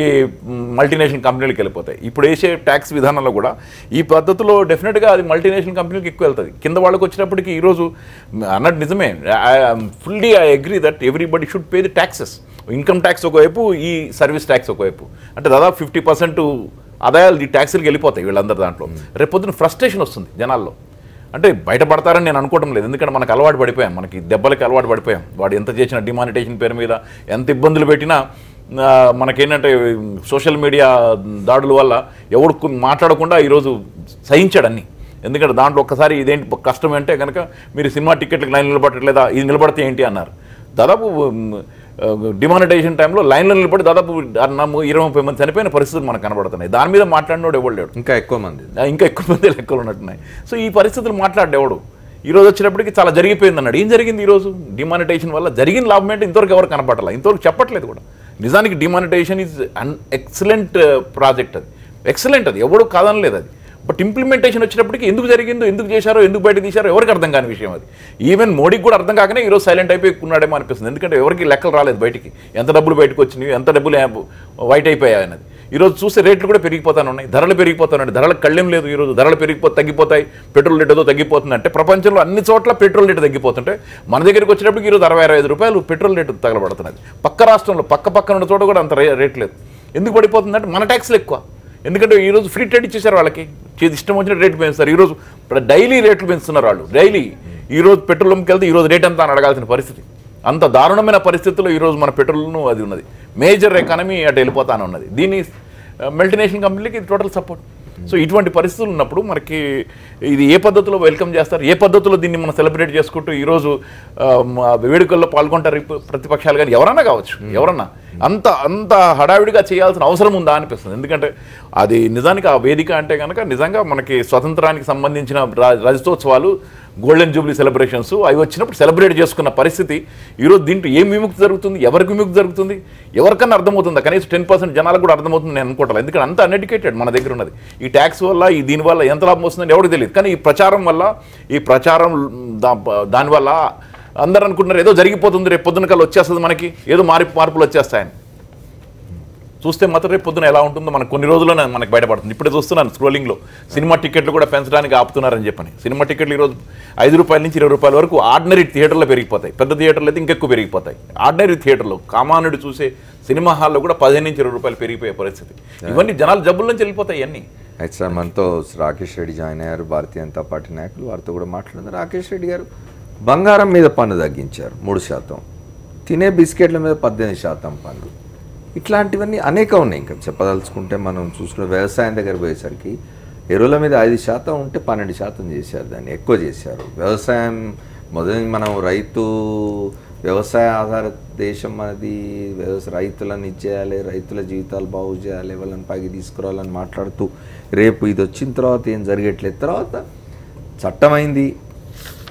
మల్టీనేషనల్ కంపెనీలకు వెళ్ళిపోతాయి. ఇప్పుడు వేసే ట్యాక్స్ విధానంలో కూడా ఈ పద్ధతిలో డెఫినెట్గా అది మల్టీనేషనల్ కంపెనీలకు ఎక్కువ వెళ్తుంది. కింద వాళ్ళకి వచ్చేటప్పటికి ఈరోజు అన్నట్టు నిజమే, fully I agree that everybody should pay the taxes. Income tax ఒకవైపు, ఈ సర్వీస్ ట్యాక్స్ ఒకవైపు. అంటే దాదాపు 50% ఆదాయాలు ఈ ట్యాక్స్లకు వెళ్ళిపోతాయి వీళ్ళందరి దాంట్లో. రేపొద్దున ఫ్రస్ట్రేషన్ వస్తుంది జనాల్లో. అంటే బయటపడతారని నేను అనుకోవడం లేదు. ఎందుకంటే మనకు అలవాటు పడిపోయాం, మనకి దెబ్బలకి అలవాటు పడిపోయాం. వాడు ఎంత చేసిన డిమానిటేషన్ పేరు మీద ఎంత ఇబ్బందులు పెట్టినా మనకేంటంటే సోషల్ మీడియా దాడుల వల్ల ఎవడు మాట్లాడకుండా ఈరోజు సహించాడు అన్నీ. ఎందుకంటే దాంట్లో ఒక్కసారి ఇదేంటి కష్టం అంటే కనుక మీరు సినిమా టికెట్లకు లైన్ నిలబడట్లేదా, ఇది నిలబడితే ఏంటి అన్నారు. దాదాపు డిమానిటైజేషన్ టైంలో లైన్లో నిలబడి దాదాపు 20-30 మంది చనిపోయిన పరిస్థితులు మనకు కనబడుతున్నాయి. దాని మీద మాట్లాడినోడు ఎవడు లేడు, ఇంకా ఎక్కువ మంది లెక్కలు ఉన్నట్టున్నాయి. సో ఈ పరిస్థితులు మాట్లాడేవాడు ఈరోజు వచ్చేటప్పటికి చాలా జరిగిపోయింది అన్నాడు. ఏం జరిగింది ఈరోజు డిమానిటైజేషన్ వల్ల? జరిగిన లాభం ఏంటి ఇంతవరకు ఎవరు కనపడాల, ఇంతవరకు చెప్పట్లేదు కూడా. నిజానికి డిమానిటైజేషన్ ఈజ్ ఎక్సలెంట్ ప్రాజెక్ట్, అది ఎక్సలెంట్, అది ఎవడు కాదనలేదు అది. బట్ ఇంప్లిమెంటేషన్ వచ్చేటప్పటికి ఎందుకు జరిగిందో, ఎందుకు చేశారో, ఎందుకు బయట తీశారో ఎవరికి అర్థం కాని విషయం అది. ఈవెన్ మోడీకి కూడా అర్థం కాకనే ఈరోజు సైలెంట్ అయిపోయి ఉన్నాడేమో అనిపిస్తుంది. ఎందుకంటే ఎవరికి లెక్కలు రాలేదు బయటికి, ఎంత డబ్బులు బయటకు వచ్చినాయి, ఎంత డబ్బులు వైట్ అయిపోయాయి అన్నది. ఈరోజు చూస్తే రేట్లు కూడా పెరిగిపోతానే ఉన్నాయి, ధరలు పెరిగిపోతానండి. ధరలకు కళ్ళెం లేదు. ఈరోజు ధరలు తగ్గిపోతాయి, పెట్రోల్ రేట్ ఏదో తగ్గిపోతుంది అంటే ప్రపంచంలో అన్ని చోట్ల పెట్రోల్ రేటు తగ్గిపోతుంటే మన దగ్గరికి వచ్చేటప్పటికి ఈరోజు 60-65 రూపాయలు పెట్రోల్ రేటు తగలబడుతున్నది. పక్క రాష్ట్రంలో పక్కన ఉన్న చోట కూడా అంత రేట్ లేదు. ఎందుకు పడిపోతుందంటే మన ట్యాక్స్లు ఎక్కువ. ఎందుకంటే ఈరోజు ఫ్రీ ట్రేడ్ ఇచ్చేసారు వాళ్ళకి, ఇష్టం వచ్చిన రేట్లు పెంచుతారు. ఈరోజు డైలీ రేట్లు పెంచుతున్నారు వాళ్ళు, డైలీ. ఈరోజు పెట్రోల్ వెళ్తే ఈరోజు రేట్ ఎంత అని అడగాల్సిన పరిస్థితి. అంత దారుణమైన పరిస్థితుల్లో ఈరోజు మన పెట్రోల్ను అది ఉన్నది. మేజర్ ఎకానమీ అటు వెళ్ళిపోతానే ఉన్నది. దీన్ని మల్టీనేషనల్ కంపెనీలకి ఇది టోటల్ సపోర్ట్. సో ఇటువంటి పరిస్థితులు ఉన్నప్పుడు మనకి ఇది ఏ పద్ధతిలో వెల్కమ్ చేస్తారు, ఏ పద్ధతిలో దీన్ని మనం సెలబ్రేట్ చేసుకుంటూ ఈరోజు వేడుకల్లో పాల్గొంటారు ప్రతిపక్షాలు కానీ ఎవరన్నా కావచ్చు, ఎవరన్నా అంత హడావిడిగా చేయాల్సిన అవసరం ఉందా అనిపిస్తుంది. ఎందుకంటే అది నిజానికి ఆ వేదిక అంటే కనుక నిజంగా మనకి స్వతంత్రానికి సంబంధించిన రజతోత్సవాలు, గోల్డెన్ జూబ్లీ సెలబ్రేషన్స్ అవి వచ్చినప్పుడు సెలబ్రేట్ చేసుకున్న పరిస్థితి ఈరోజు దీంట్లో ఏం విముక్తి జరుగుతుంది, ఎవరికి విముక్తి జరుగుతుంది, ఎవరికన్నా అర్థమవుతుందా? కనీసం 10% జనాలకు కూడా అర్థమవుతుంది నేను అనుకోవట్లేదు. ఎందుకంటే అంత అన్ఎడ్యుకేటెడ్ మన దగ్గర ఉన్నది. ఈ ట్యాక్స్ వల్ల దీనివల్ల ఎంత లాభం వస్తుందని ఎవరికి తెలియదు. కానీ ఈ ప్రచారం దానివల్ల అందరూ అనుకుంటున్నారు ఏదో జరిగిపోతుంది, రేపు పొద్దున కల్లా వచ్చేస్తుంది, మనకి ఏదో మార్పులు వచ్చేస్తాయని. చూస్తే మాత్రం రేపు పొద్దున ఎలా ఉంటుందో మనకు కొన్ని రోజుల్లోనే మనకు బయటపడుతుంది. ఇప్పుడే చూస్తున్నాను స్క్రోలింగ్లో సినిమా టికెట్లు కూడా పెంచడానికి ఆపుతున్నారని చెప్పని. సినిమా టికెట్లు ఈరోజు 5 రూపాయల నుంచి 20 రూపాయల వరకు ఆర్డినరీ థియేటర్లో పెరిగిపోతాయి, పెద్ద థియేటర్లు అయితే ఇంకెక్కువ పెరిగిపోతాయి. ఆర్డినరీ థియేటర్లో కామానుడు చూసే సినిమా హాల్లో కూడా 15 నుంచి 20 రూపాయలు పెరిగిపోయే పరిస్థితి. ఇవన్నీ జనాల జబ్బుల నుంచి వెళ్ళిపోతాయి ఇవన్నీ. అయితే సార్ మనతో రాకేష్ రెడ్డి జాయిన్ అయ్యారు, భారతీయ జనతా పార్టీ నాయకులు. వారితో కూడా మాట్లాడారు. రాకేష్ రెడ్డి గారు, బంగారం మీద పన్ను తగ్గించారు 3%, తినే బిస్కెట్ల మీద 18% పన్ను, ఇట్లాంటివన్నీ అనేక ఉన్నాయి. ఇంకా చెప్పదలుచుకుంటే మనం చూసుకున్న వ్యవసాయం దగ్గర పోయేసరికి ఎరువుల మీద 5% ఉంటే 12% చేశారు, దాన్ని ఎక్కువ చేశారు. వ్యవసాయం మొదటి మనం వ్యవసాయ ఆధారిత దేశం మనది, రైతులను ఇచ్చేయాలి, రైతుల జీవితాలు బాగు చేయాలి, వాళ్ళని పైకి తీసుకురావాలని మాట్లాడుతూ రేపు ఇది వచ్చిన తర్వాత ఏం జరిగట్లేదు. తర్వాత చట్టమైంది,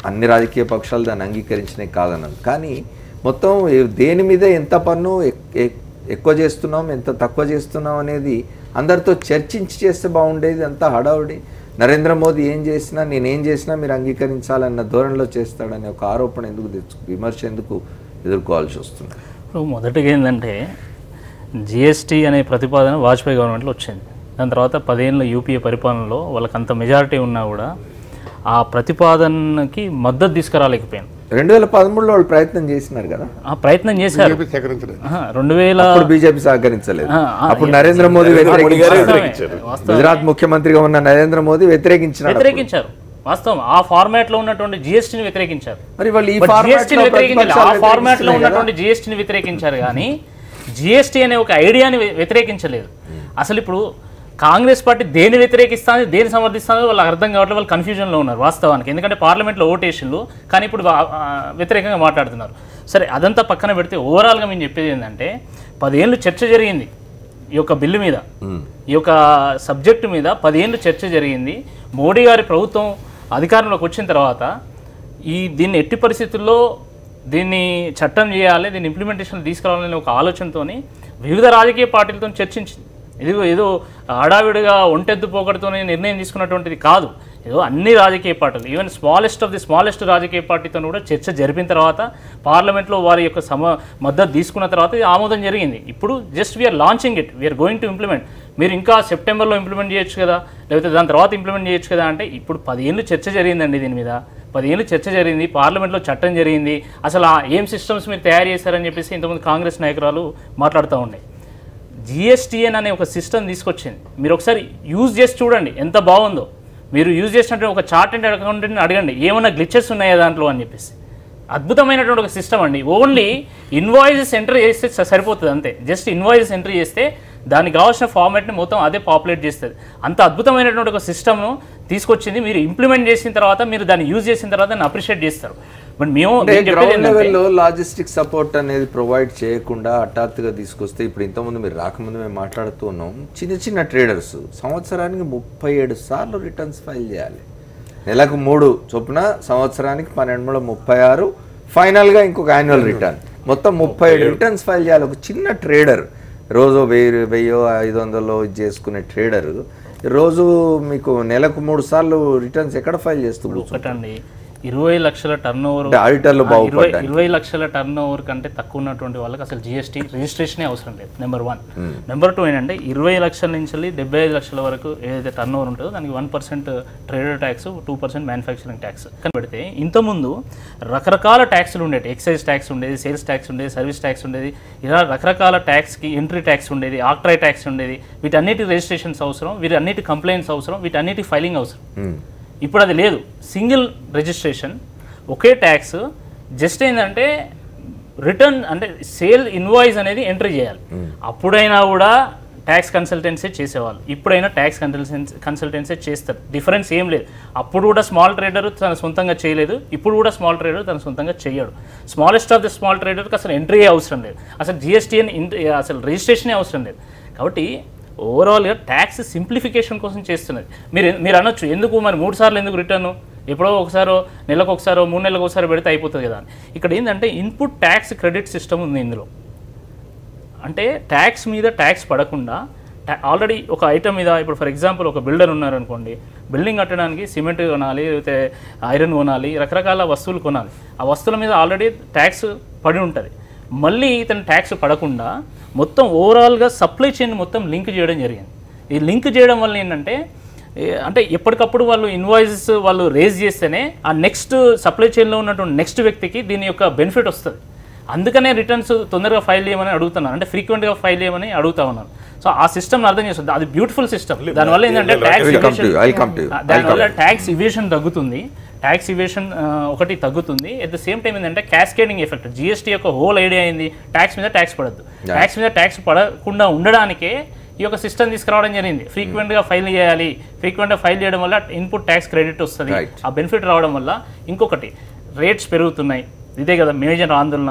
అన్ని రాజకీయ పక్షాలు దాన్ని అంగీకరించినవి కాదన్నది. కానీ మొత్తం దేని మీద ఎంత పన్ను ఎక్కువ చేస్తున్నాం, ఎంత తక్కువ చేస్తున్నాం అనేది అందరితో చర్చించి చేస్తే బాగుండేది. అంతా హడావుడి, నరేంద్ర మోదీ ఏం చేసినా నేనేం చేసినా మీరు అంగీకరించాలన్న ధోరణిలో చేస్తాడనే ఒక ఆరోపణ విమర్శ ఎందుకు ఎదుర్కోవాల్సి వస్తుంది? ఇప్పుడు మొదటిగా ఏంటంటే జిఎస్టీ అనే ప్రతిపాదన వాజ్పేయి గవర్నమెంట్లో వచ్చింది. దాని తర్వాత 10 ఏళ్ళ యూపీఏ పరిపాలనలో వాళ్ళకి అంత మెజారిటీ ఉన్నా కూడా ఆ ప్రతిపాదనకి మద్దతు తీసుకురాలేకపోయాను. 2013లో వాళ్ళు ప్రయత్నం చేసినారు కదా, ఆ ప్రయత్నం చేశారు. 2000 బీజేపీ సహకరించలేదు. అప్పుడు నరేంద్ర మోదీ గుజరాత్ ముఖ్యమంత్రిగా ఉన్న నరేంద్ర మోదీ వ్యతిరేకించారు. వాస్తవం ఆ ఫార్మాట్ లో ఉన్నటువంటి జిఎస్టీని వ్యతిరేకించారు. మరి వాళ్ళు ఈ ఫార్మాట్ లో ఉన్నటువంటి జిఎస్టీని వ్యతిరేకించారు కానీ జిఎస్టీ అనే ఒక ఐడియాని వ్యతిరేకించలేదు. అసలు ఇప్పుడు కాంగ్రెస్ పార్టీ దేని వ్యతిరేకిస్తాను, దేని సమర్థిస్తానో వాళ్ళకి అర్థం కావట్లేదు, వాళ్ళు కన్ఫ్యూజన్లో ఉన్నారు వాస్తవానికి. ఎందుకంటే పార్లమెంట్లో ఓటేషన్లు కానీ ఇప్పుడు వ్యతిరేకంగా మాట్లాడుతున్నారు. సరే అదంతా పక్కన పెడితే ఓవరాల్గా మేము చెప్పేది ఏంటంటే 10 ఏళ్ళు చర్చ జరిగింది ఈ యొక్క బిల్లు మీద, ఈ యొక్క సబ్జెక్టు మీద 10 ఏళ్ళు చర్చ జరిగింది. మోడీ గారి ప్రభుత్వం అధికారంలోకి వచ్చిన తర్వాత దీన్ని ఎట్టి పరిస్థితుల్లో దీన్ని చట్టం చేయాలి, దీన్ని ఇంప్లిమెంటేషన్ తీసుకురావాలనే ఒక ఆలోచనతో వివిధ రాజకీయ పార్టీలతో చర్చించింది. ఏదో హడావిడిగా ఒంటెద్దు పోకడుతోనే నిర్ణయం తీసుకున్నటువంటిది కాదు. ఏదో అన్ని రాజకీయ పార్టీలు, ఈవెన్ స్మాలెస్ట్ రాజకీయ పార్టీతో కూడా చర్చ జరిపిన తర్వాత పార్లమెంట్లో వారి యొక్క మద్దతు తీసుకున్న తర్వాత ఇది ఆమోదం జరిగింది. ఇప్పుడు just we are launching it, we are going to implement. మీరు ఇంకా సెప్టెంబర్లో ఇంప్లిమెంట్ చేయొచ్చు కదా, లేకపోతే దాని తర్వాత ఇంప్లిమెంట్ చేయొచ్చు కదా అంటే ఇప్పుడు 10 ఏళ్ళు చర్చ జరిగిందండి దీని మీద. 10 ఏళ్ళు చర్చ జరిగింది, పార్లమెంట్లో చట్టం జరిగింది. అసలు ఏం సిస్టమ్స్ మీరు తయారు చేశారని చెప్పేసి ఇంతకుముందు కాంగ్రెస్ నాయకురాలు మాట్లాడుతూ ఉండే. జిఎస్టీఎన్ అనే ఒక సిస్టమ్ తీసుకొచ్చింది. మీరు ఒకసారి యూజ్ చేసి చూడండి ఎంత బాగుందో. మీరు యూజ్ చేసినట్టు ఒక చార్ట్ అండ్ అకౌంటెంట్ని అడగండి ఏమైనా గ్లిచెస్ ఉన్నాయా దాంట్లో అని చెప్పేసి. అద్భుతమైనటువంటి ఒక సిస్టమ్ అండి. ఓన్లీ ఇన్వాయిసెస్ ఎంటర్ చేస్తే సరిపోతుంది అంతే. జస్ట్ ఇన్వాయిసెస్ ఎంటర్ చేస్తే దానికి కావాల్సిన ఫార్మాట్ని మొత్తం అదే పాపులేట్ చేస్తుంది. అంత అద్భుతమైనటువంటి ఒక సిస్టమ్ను తీసుకొచ్చింది మీరు ఇంప్లిమెంట్ చేసిన తర్వాత మీరు దాన్ని యూజ్ చేసిన తర్వాత దాన్ని అప్రిషియేట్ చేస్తారు. బట్ మేము గ్రౌండ్ లెవెల్లో లాజిస్టిక్ సపోర్ట్ అనేది ప్రొవైడ్ చేయకుండా హఠాత్తుగా తీసుకొస్తే, ఇప్పుడు ఇంతకుముందు మీరు రాకముందు మేము మాట్లాడుతూ ఉన్నాం, చిన్న చిన్న ట్రేడర్స్ సంవత్సరానికి 37 సార్లు రిటర్న్స్ ఫైల్ చేయాలి. నెలకు 3 చొప్పున, సంవత్సరానికి 12 36, ఫైనల్గా ఇంకొక యాన్యువల్ రిటర్న్, మొత్తం 37 రిటర్న్స్ ఫైల్ చేయాలి. ఒక చిన్న ట్రేడర్ రోజు 1000-500 ఇది చేసుకునే ట్రేడర్ రోజు మీకు నెలకు 3 సార్లు రిటర్న్స్ ఎక్కడ ఫైల్ చేస్తూ ఒకటండి 20 లక్షల టర్న్ ఓవర్, ఆడిటర్లు 20 లక్షల టర్న్ ఓవర్ కంటే తక్కువ ఉన్నటువంటి వాళ్ళకి అసలు జిఎస్టీ రిజిస్ట్రేషనే అవసరం లేదు. నెంబర్ 1. నెంబర్ 2 ఏంటంటే 20 లక్షల నుంచి 75 లక్షల వరకు ఏదైతే టర్న్ ఓవర్ ఉంటుందో దానికి 1% ట్రేడర్ ట్యాక్స్, 2% మ్యానుఫ్యాక్చరింగ్ ట్యాక్స్ కనబడితే, ఇంతకుముందు రకరకాల ట్యాక్స్లు ఉండేవి. ఎక్సైజ్ ట్యాక్స్ ఉండేది, సేల్స్ ట్యాక్స్ ఉండేది, సర్వీస్ ట్యాక్స్ ఉండేది, ఇలా రకరకాల ట్యాక్స్కి ఎంట్రీ ట్యాక్స్ ఉండేది, ఆక్ట్రాయ్ ట్యాక్స్ ఉండేది. వీటన్నిటి రిజిస్ట్రేషన్స్ అవసరం, వీటన్నిటి కంప్లైంట్స్ అవసరం, వీటన్నిటి ఫైలింగ్ అవసరం. ఇప్పుడు అది లేదు. సింగిల్ రిజిస్ట్రేషన్, ఒకే ట్యాక్స్. జస్ట్ ఏంటంటే రిటర్న్ అంటే సేల్ ఇన్వాయిస్ అనేది ఎంట్రీ చేయాలి. అప్పుడైనా కూడా ట్యాక్స్ కన్సల్టెన్సీ చేసేవాళ్ళు, ఇప్పుడైనా ట్యాక్స్ కన్సల్టెన్సీ చేస్తారు. డిఫరెన్స్ ఏం లేదు. అప్పుడు కూడా స్మాల్ ట్రేడర్ తన సొంతంగా చేయలేదు, ఇప్పుడు కూడా స్మాల్ ట్రేడర్ తన సొంతంగా చేయడు. స్మాలెస్ట్ ఆఫ్ ద స్మాల్ ట్రేడర్కి అసలు ఎంట్రీ అవసరం లేదు, అసలు జిఎస్టీ అని అసలు రిజిస్ట్రేషనే అవసరం లేదు. కాబట్టి ఓవరాల్గా ట్యాక్స్ సింప్లిఫికేషన్ కోసం చేస్తున్నది. మీరు అనొచ్చు ఎందుకు మరి 3 సార్లు ఎందుకు రిటర్ను, ఎప్పుడో ఒకసారో నెలకు ఒకసారో 3 నెలలకు ఒకసారి పెడితే అయిపోతుంది కదా అని. ఇక్కడ ఏంటంటే ఇన్పుట్ ట్యాక్స్ క్రెడిట్ సిస్టమ్ ఉంది ఇందులో. అంటే ట్యాక్స్ మీద ట్యాక్స్ పడకుండా ఆల్రెడీ ఒక ఐటమ్ మీద, ఇప్పుడు ఫర్ ఎగ్జాంపుల్ ఒక బిల్డర్ ఉన్నారనుకోండి, బిల్డింగ్ కట్టడానికి సిమెంట్ కొనాలి, లేకపోతే ఐరన్ కొనాలి, రకరకాల వస్తువులు కొనాలి. ఆ వస్తువుల మీద ఆల్రెడీ ట్యాక్స్ పడి ఉంటుంది. మళ్ళీ ఇతను ట్యాక్స్ పడకుండా మొత్తం ఓవరాల్గా సప్లై చైన్ మొత్తం లింక్ చేయడం జరిగింది. ఈ లింక్ చేయడం వల్ల ఏంటంటే అంటే ఎప్పటికప్పుడు వాళ్ళు ఇన్వాయిసెస్ వాళ్ళు రేజ్ చేస్తేనే ఆ నెక్స్ట్ సప్లై చైన్లో ఉన్నటువంటి నెక్స్ట్ వ్యక్తికి దీని యొక్క బెనిఫిట్ వస్తుంది. అందుకనే రిటర్న్స్ తొందరగా ఫైల్ చేయమని అడుగుతున్నాను, అంటే ఫ్రీక్వెంట్గా ఫైల్ చేయమని అడుగుతా ఉన్నాను. సో ఆ సిస్టమ్ అర్థం చేస్తుంది, అది బ్యూటిఫుల్ సిస్టమ్. దానివల్ల ఏంటంటే ట్యాక్స్ ఇవేషన్ తగ్గుతుంది, ట్యాక్స్ ఇవేషన్ ఒకటి తగ్గుతుంది. ఎట్ ద సేమ్ టైం ఏంటంటే క్యాస్కేడింగ్ ఎఫెక్ట్. జిఎస్టీ యొక్క హోల్ ఐడియా అయింది ట్యాక్స్ మీద ట్యాక్స్ పడద్దు. ట్యాక్స్ మీద ట్యాక్స్ పడకుండా ఉండడానికే ఈ యొక్క సిస్టమ్ తీసుకురావడం జరిగింది. ఫ్రీక్వెంట్గా ఫైల్ చేయాలి, ఫ్రీక్వెంట్గా ఫైల్ చేయడం వల్ల ఇన్పుట్ ట్యాక్స్ క్రెడిట్ వస్తుంది. ఆ బెనిఫిట్ రావడం వల్ల ఇంకొకటి రేట్స్ పెరుగుతున్నాయి. ఇదే కదా మేజర్ ఆందోళన.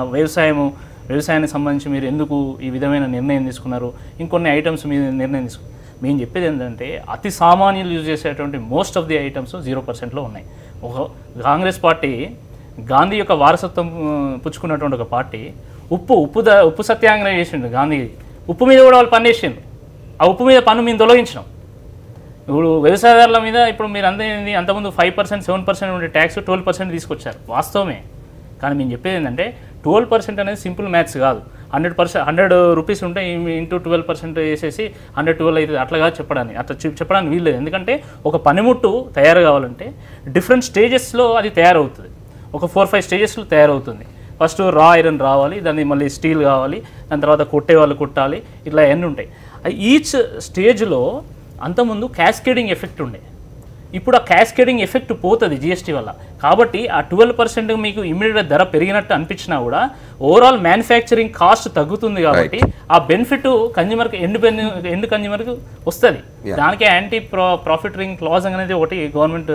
వ్యవసాయానికి సంబంధించి మీరు ఎందుకు ఈ విధమైన నిర్ణయం తీసుకున్నారు, ఇంకొన్ని ఐటమ్స్ మీద నిర్ణయం తీసుకున్నారు. మేము చెప్పేది ఏంటంటే అతి సామాన్యులు యూజ్ చేసేటువంటి మోస్ట్ ఆఫ్ ది ఐటమ్స్ 0%లో ఉన్నాయి. ఒక కాంగ్రెస్ పార్టీ గాంధీ యొక్క వారసత్వం పుచ్చుకున్నటువంటి ఒక పార్టీ ఉప్పు సత్యాగ్రహం చేసిండు గాంధీ. ఉప్పు మీద కూడా వాళ్ళు పన్ను వేసిండు. ఆ ఉప్పు మీద పన్ను మేము తొలగించినాం. ఇప్పుడు వ్యవసాయదారుల మీద ఇప్పుడు మీరు అంతకుముందు 5%, 7% ఉండే ట్యాక్స్ 12% తీసుకొచ్చారు, వాస్తవమే. కానీ మేము చెప్పేది ఏంటంటే 12% అనేది సింపుల్ మ్యాథ్స్ కాదు. 100 రూపీస్ ఉంటే ఇంటూ 12% వేసేసి 112 అవుతుంది, అట్లా చెప్పడానికి వీల్లేదు. ఎందుకంటే ఒక పనిముట్టు తయారు కావాలంటే డిఫరెంట్ స్టేజెస్లో అది తయారవుతుంది. ఒక 4-5 స్టేజెస్లో తయారవుతుంది. ఫస్ట్ రా ఐరన్ రావాలి, దాన్ని మళ్ళీ స్టీల్ కావాలి, దాని తర్వాత కొట్టే వాళ్ళు కొట్టాలి, ఇట్లా అన్నీ ఉంటాయి. ఈచ్ స్టేజ్లో అంతకుముందు క్యాస్కేడింగ్ ఎఫెక్ట్ ఉండే. ఇప్పుడు ఆ క్యాస్కేడింగ్ ఎఫెక్ట్ పోతుంది జిఎస్టీ వల్ల. కాబట్టి ఆ 12% మీకు ఇమ్మీడియట్ ధర పెరిగినట్టు అనిపించినా కూడా ఓవరాల్ మ్యానుఫ్యాక్చరింగ్ కాస్ట్ తగ్గుతుంది. కాబట్టి ఆ బెనిఫిట్ కన్జ్యూమర్కి ఎండ్ కన్జ్యూమర్కి వస్తుంది. దానికి యాంటీ ప్రాఫిటరింగ్ క్లాజ్ అనేది ఒకటి గవర్నమెంట్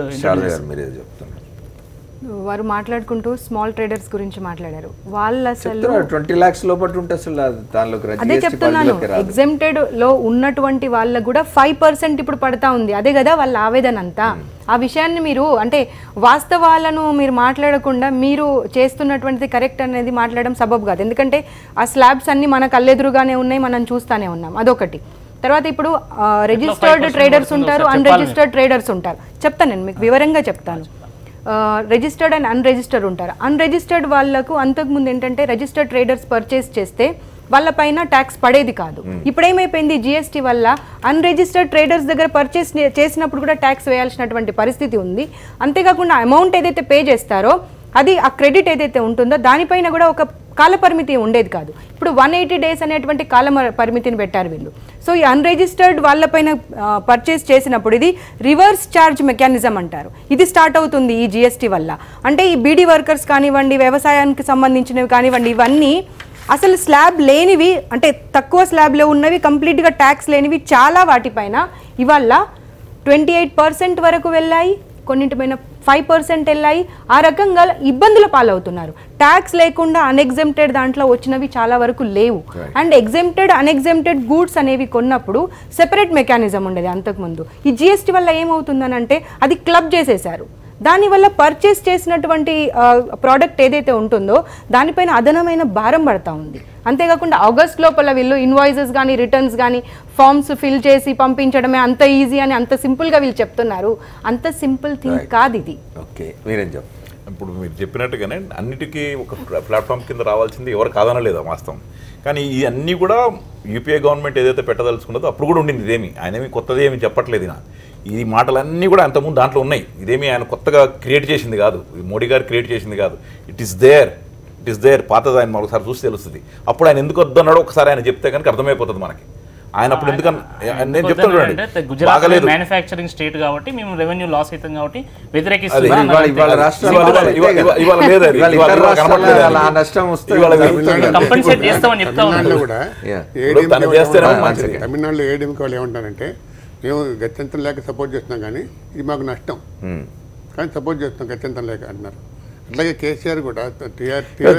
వారు మాట్లాడుకుంటూ స్మాల్ ట్రేడర్స్ గురించి మాట్లాడారు. వాళ్ళు అసలు 20 lakhs లోపల ఉంటే అసలు దానిలోకి అదే చెప్తున్నాను, ఎగ్జెంప్టెడ్ లో ఉన్నటువంటి వాళ్ళకు కూడా 5% ఇప్పుడు పడతా ఉంది. అదే కదా వాళ్ళ ఆవేదన అంతా. ఆ విషయాన్ని మీరు అంటే వాస్తవాలను మీరు మాట్లాడకుండా మీరు చేస్తున్నటువంటిది కరెక్ట్ అనేది మాట్లాడడం సబబు కాదు. ఎందుకంటే ఆ స్లాబ్స్ అన్ని మన కళ్ళెదురుగానే ఉన్నాయి, మనం చూస్తానే ఉన్నాం. అదొకటి. తర్వాత ఇప్పుడు రిజిస్టర్డ్ ట్రేడర్స్ ఉంటారు, అన్రిజిస్టర్డ్ ట్రేడర్స్ ఉంటారు. చెప్తాను, నేను మీకు వివరంగా చెప్తాను. రిజిస్టర్డ్ అండ్ అన్రిజిస్టర్డ్ ఉంటారు. అన్రిజిస్టర్డ్ వాళ్ళకు అంతకుముందు ఏంటంటే రిజిస్టర్డ్ ట్రేడర్స్ పర్చేస్ చేస్తే వాళ్ళపైన ట్యాక్స్ పడేది కాదు. ఇప్పుడు ఏమైపోయింది, జిఎస్టీ వల్ల అన్రిజిస్టర్డ్ ట్రేడర్స్ దగ్గర పర్చేస్ చేసినప్పుడు కూడా ట్యాక్స్ వేయాల్సినటువంటి పరిస్థితి ఉంది. అంతేకాకుండా అమౌంట్ ఏదైతే పే చేస్తారో అది ఆ క్రెడిట్ ఏదైతే ఉంటుందో దానిపైన కూడా ఒక కాల పరిమితి ఉండేది కాదు. ఇప్పుడు 180 days అనేటువంటి కాల పరిమితిని పెట్టారు వీళ్ళు. సో ఈ అన్రిజిస్టర్డ్ వాళ్ళపైన పర్చేస్ చేసినప్పుడు ఇది రివర్స్ ఛార్జ్ మెకానిజం అంటారు. ఇది స్టార్ట్ అవుతుంది ఈ జిఎస్టీ వల్ల. అంటే ఈ బీడీ వర్కర్స్ కానివ్వండి, వ్యవసాయానికి సంబంధించినవి కానివ్వండి, ఇవన్నీ అసలు స్లాబ్ లేనివి, అంటే తక్కువ స్లాబ్లో ఉన్నవి, కంప్లీట్గా ట్యాక్స్ లేనివి చాలా వాటిపైన ఇవాళ 28% వరకు వెళ్ళాయి, కొన్నింటిపైన 5% వెళ్ళాయి. ఆ రకంగా ఇబ్బందుల పాలవుతున్నారు. ట్యాక్స్ లేకుండా అన్ఎగ్జెంప్టెడ్ దాంట్లో వచ్చినవి చాలా వరకు లేవు. అండ్ ఎగ్జెంప్టెడ్ అన్ఎగ్జెంప్టెడ్ గూడ్స్ అనేవి కొన్నప్పుడు సెపరేట్ మెకానిజం ఉండేది అంతకుముందు. ఈ జిఎస్టీ వల్ల ఏమవుతుందని అంటే అది క్లబ్ చేసేశారు. దానివల్ల పర్చేస్ చేసినటువంటి ప్రోడక్ట్ ఏదైతే ఉంటుందో దానిపైన అదనమైన భారం పడతా ఉంది. అంతేకాకుండా ఆగస్ట్ లోపల వీళ్ళు ఇన్వాయిసెస్ కానీ రిటర్న్స్ కానీ ఫామ్స్ ఫిల్ చేసి పంపించడమే అంత ఈజీ అని అంత సింపుల్గా వీళ్ళు చెప్తున్నారు. అంత సింపుల్ థింగ్ కాదు ఇది. ఓకే, మీరేం చెప్తారు? ఇప్పుడు మీరు చెప్పినట్టుగానే అన్నిటికీ ఒక ప్లాట్ఫామ్ కింద రావాల్సింది ఎవరు కాదనలేదు వాస్తవం. కానీ ఈ అన్నీ కూడా యూపీఏ గవర్నమెంట్ ఏదైతే పెట్టదలుచుకున్నదో అప్పుడు కూడా ఉండింది. ఇదేమి ఆయనేమి కొత్తది ఏమి చెప్పట్లేదు. ఈ మాటలన్నీ కూడా అంతకుముందు దాంట్లో ఉన్నాయి. ఇదేమి ఆయన కొత్తగా క్రియేట్ చేసింది కాదు, మోడీ గారు క్రియేట్ చేసింది కాదు. ఇట్ ఈస్ దేర్ పాతది. ఆయన ఒకసారి చూసి తెలుస్తుంది. అప్పుడు ఆయన ఎందుకు వద్దన్నాడో ఒకసారి ఆయన చెప్తే కనుక అర్థమైపోతుంది మనకి. ఆయన అప్పుడు ఎందుకని నేను చెప్తాను, గుజరాత్ మ్యానుఫ్యాక్చరింగ్ స్టేట్ కాబట్టి మేము రెవెన్యూ లాస్ అవుతాం కాబట్టి కంపెన్సేట్ చేస్తామని చెప్తా ఉన్నారు. తమిళనాడులో ఏడీఎంకే వాళ్ళు ఏమంటారంటే మేము గత్యంతరం లేక సపోర్ట్ చేస్తున్నాం కానీ ఇది మాకు నష్టం, కానీ సపోర్ట్ చేస్తున్నాం గత్యంతరం లేక అంటున్నారు. అట్లాగే కేసీఆర్ కూడా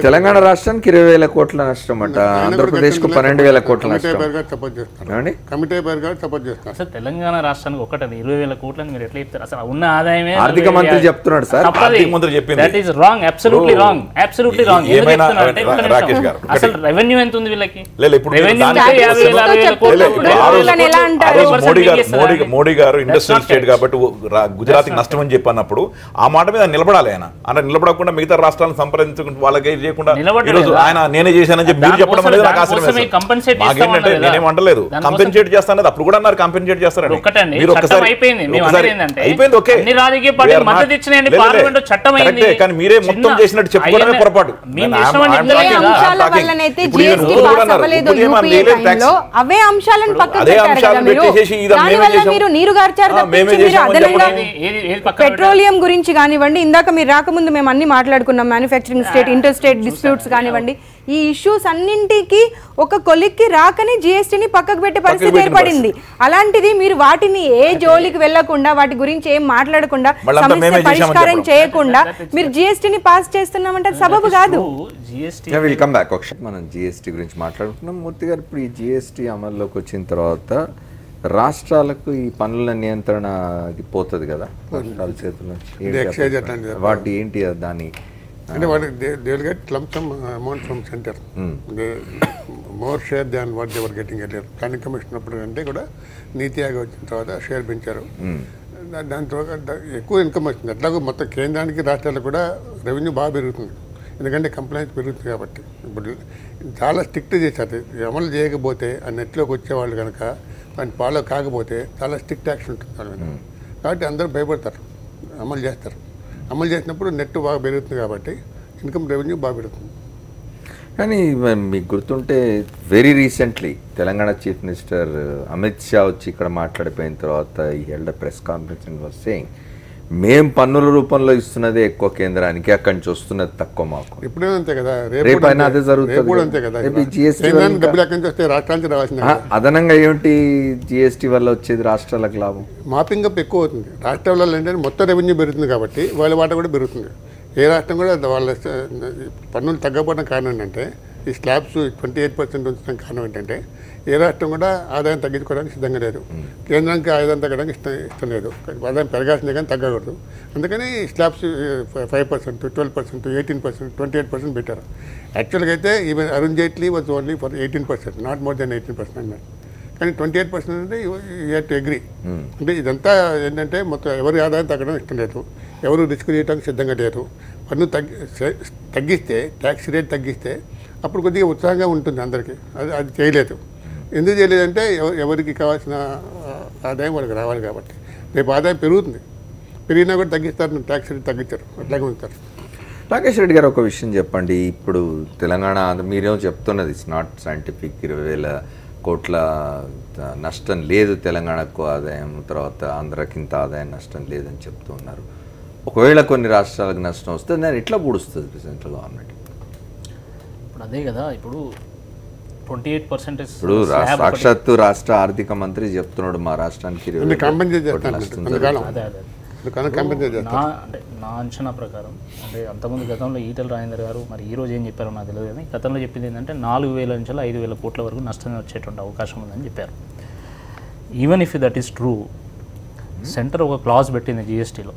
తెలంగాణ రాష్ట్రానికి 20,000 కోట్ల నష్టం అట, ఆంధ్రప్రదేశ్కు 12,000 కోట్ల నష్టం. సపోర్ట్ చేస్తున్నారు, కమిటీ పేరు గారు సపోర్ట్ చేస్తున్నారు. అసలు తెలంగాణ రాష్ట్రానికి ఒకటి 20,000 కోట్లని మీరు ఎట్లా చెప్తారు? అసలు ఉన్న ఆదాయమే ఆర్థిక మంత్రి చెప్తున్నాడు సార్. ఆర్థిక మంత్రి చెప్పింది that is wrong, absolutely wrong, absolutely wrong. Rakesh గారు అసలు రెవెన్యూ ఎంత ఉంది వీళ్ళకి? మోడీ గారు ఇండస్ట్రియల్ స్టేట్ కాబట్టి గుజరాత్ నష్టం అని చెప్పినప్పుడు ఆ మాట మీద నిలబడాలి. ఆయన నిలబడకుండా మిగతా రాష్ట్రాలను సంప్రదించుకుంటూ వాళ్ళకి చేయకుండా ఈరోజు ఆయన నేనే చేశానని చెప్పి మీరు చెప్పడం అనేది నాకు ఆశ్చర్యం. మాకేంటంటే నేనేమంటలేదు కంపెన్సేట్ చేస్తానది, అప్పుడు కూడా అన్నారు కంపెన్సేట్ చేస్తారని. మీరు ఒకసారి అయిపోయింది, ఓకే, కానీ మీరే మొత్తం చేసినట్టు చెప్పుకోవడమే పొరపాటు. అదే అంశాలను పెట్టేసి పెట్రోలియం గురించి కానివ్వండి, ఇందాక మీరు రాకముందు మేము అన్ని మాట్లాడుకున్నాం, manufacturing state inter state disputes కానివ్వండి, ఈ ఇష్యూస్ అన్నింటికి ఒక కొలిక్కి రాకని జిఎస్టీని పక్కకు పెట్టే పరిస్థితి ఏర్పడింది. అలాంటిది మీరు వాటిని ఏ జోలికి వెళ్లకుండా వాటి గురించి ఏం మాట్లాడకుండా సమస్య పరిష్కారం చేయకుండా మీరు జిఎస్టీని పాస్ చేస్తున్నామంటే సబబు కాదు. మనం జిఎస్టీ గురించి మాట్లాడుకున్నాం. మూర్తి గారు, ఇప్పుడు ఈ జిఎస్టీ అమల్లోకి వచ్చిన తర్వాత రాష్ట్రాలకు ఈ పన్నుల నియంత్రణ అది పోతుంది కదా రాష్ట్రాల చేతుల్లో, వాటి ఏంటి దాని అంటే వాటి they will get lump some amount from centre, more share than what they were getting earlier. Planning commission అప్పుడు అంటే కూడా నీతి ఆయోగ్ వచ్చిన తర్వాత షేర్ పెంచారు, దాని తర్వాత ఎక్కువ ఇన్కమ్ వచ్చింది. అట్లాగే మొత్తం కేంద్రానికి రాష్ట్రాలకు కూడా రెవెన్యూ బాగా పెరుగుతుంది, ఎందుకంటే కంప్లైంట్స్ పెరుగుతుంది కాబట్టి. ఇప్పుడు చాలా స్ట్రిక్ట్ చేశారు, అమలు చేయకపోతే ఆ నెట్లోకి వచ్చేవాళ్ళు కనుక దాన్ని ఫాలో కాకపోతే చాలా స్ట్రిక్ట్ యాక్షన్ ఉంటుంది వాళ్ళ మీద. కాబట్టి అందరూ భయపడతారు, అమలు చేస్తారు. అమలు చేసినప్పుడు నెట్ బాగా పెరుగుతుంది కాబట్టి ఇన్కమ్ రెవెన్యూ బాగా పెరుగుతుంది. కానీ మీకు గుర్తుంటే very recently Telangana chief minister Amit Shah వచ్చి ఇక్కడ మాట్లాడిపోయిన తర్వాత ఈ held press conference and was saying మేం పన్నుల రూపంలో ఇస్తున్నదే ఎక్కువ కేంద్రానికి, అక్కడి నుంచి వస్తున్నది తక్కువ మాకు. ఇప్పుడే అంతే కదా, రేపైనా అదే జరుగుతుంది అంతే కదా. అదనంగా ఏమిటి జిఎస్టీ వల్ల వచ్చేది రాష్ట్రాలకు లాభం? మాపింగ్ అప్ ఎక్కువ అవుతుంది రాష్ట్రాలలో, ఏంటంటే మొత్తం రెవెన్యూ పెరుగుతుంది కాబట్టి వాళ్ళ వాటా కూడా పెరుగుతుంది. ఏ రాష్ట్రం కూడా వాళ్ళ పన్నులు తగ్గకపోవడం కారణం ఏంటంటే ఈ స్లాబ్స్ 28% ఉంచడం కారణం ఏంటంటే ఏ రాష్ట్రం కూడా ఆదాయం తగ్గించుకోవడానికి సిద్ధంగా లేదు. కేంద్రానికి ఆదాయం తగ్గడానికి ఇష్టం లేదు, ఆదాయం పెరగాల్సిందే కానీ తగ్గకూడదు. అందుకని స్లాబ్స్ 5%, 12%, 18%, 28% పెట్టారు. యాక్చువల్గా అయితే even Arun Jaitley was only for 18%, not more than 18% అన్నారు. కానీ 28% అంటే యూ హ్యావ్ టు అగ్రీ. అంటే ఇదంతా ఏంటంటే మొత్తం ఎవరి ఆదాయం తగ్గడం ఇష్టం లేదు, ఎవరు రిస్క్ చేయడానికి సిద్ధంగా లేరు. పన్ను తగ్గిస్తే, ట్యాక్స్ రేట్ తగ్గిస్తే అప్పుడు కొద్దిగా ఉత్సాహంగా ఉంటుంది అందరికీ. అది చేయలేదు. ఎందుకు చేయలేదంటే ఎవరికి కావాల్సిన ఆదాయం వాళ్ళకి రావాలి కాబట్టి. రేపు ఆదాయం పెరుగుతుంది, పెరిగినా కూడా తగ్గిస్తారు, ట్యాక్స్ రేట్ తగ్గించారు, అట్లాగే ఉంటారు. రాకేష్ రెడ్డి గారు, ఒక విషయం చెప్పండి. ఇప్పుడు తెలంగాణ మీరేమో చెప్తున్నది ఇట్స్ నాట్ సైంటిఫిక్, 20,000 కోట్ల నష్టం లేదు తెలంగాణకు ఆదాయం, తర్వాత ఆంధ్రాకి ఇంత ఆదాయం నష్టం లేదని చెప్తూ ఉన్నారు. ఒకవేళ కొన్ని రాష్ట్రాలకు నష్టం వస్తే దాన్ని ఎట్లా పూడుస్తుంది సెంట్రల్ గవర్నమెంట్? ఇప్పుడు అదే కదా, ఇప్పుడు 28% ఇప్పుడు సాక్షాత్తు రాష్ట్ర ఆర్థిక మంత్రి చెప్తున్నాడు మా రాష్ట్రానికి 20 కాంపెన్సేట్ కోట్ల చేస్తాను నష్టం అందుకాలం అదే అదే అందుకని కాంపెన్సేట్ చేస్తాను అంటే నా అంచనా ప్రకారం అంటే అంతకుముందు గతంలో ఈటెల రాజేందర్ గారు మరి ఈ రోజు ఏం చెప్పారో నాకు తెలియదు కానీ గతంలో చెప్పింది ఏంటంటే 4,000 నుంచి 5,000 కోట్ల వరకు నష్టం వచ్చేటువంటి అవకాశం ఉందని చెప్పారు. Even if that is true, centre ఒక క్లాజ్ పెట్టింది జిఎస్టీలో,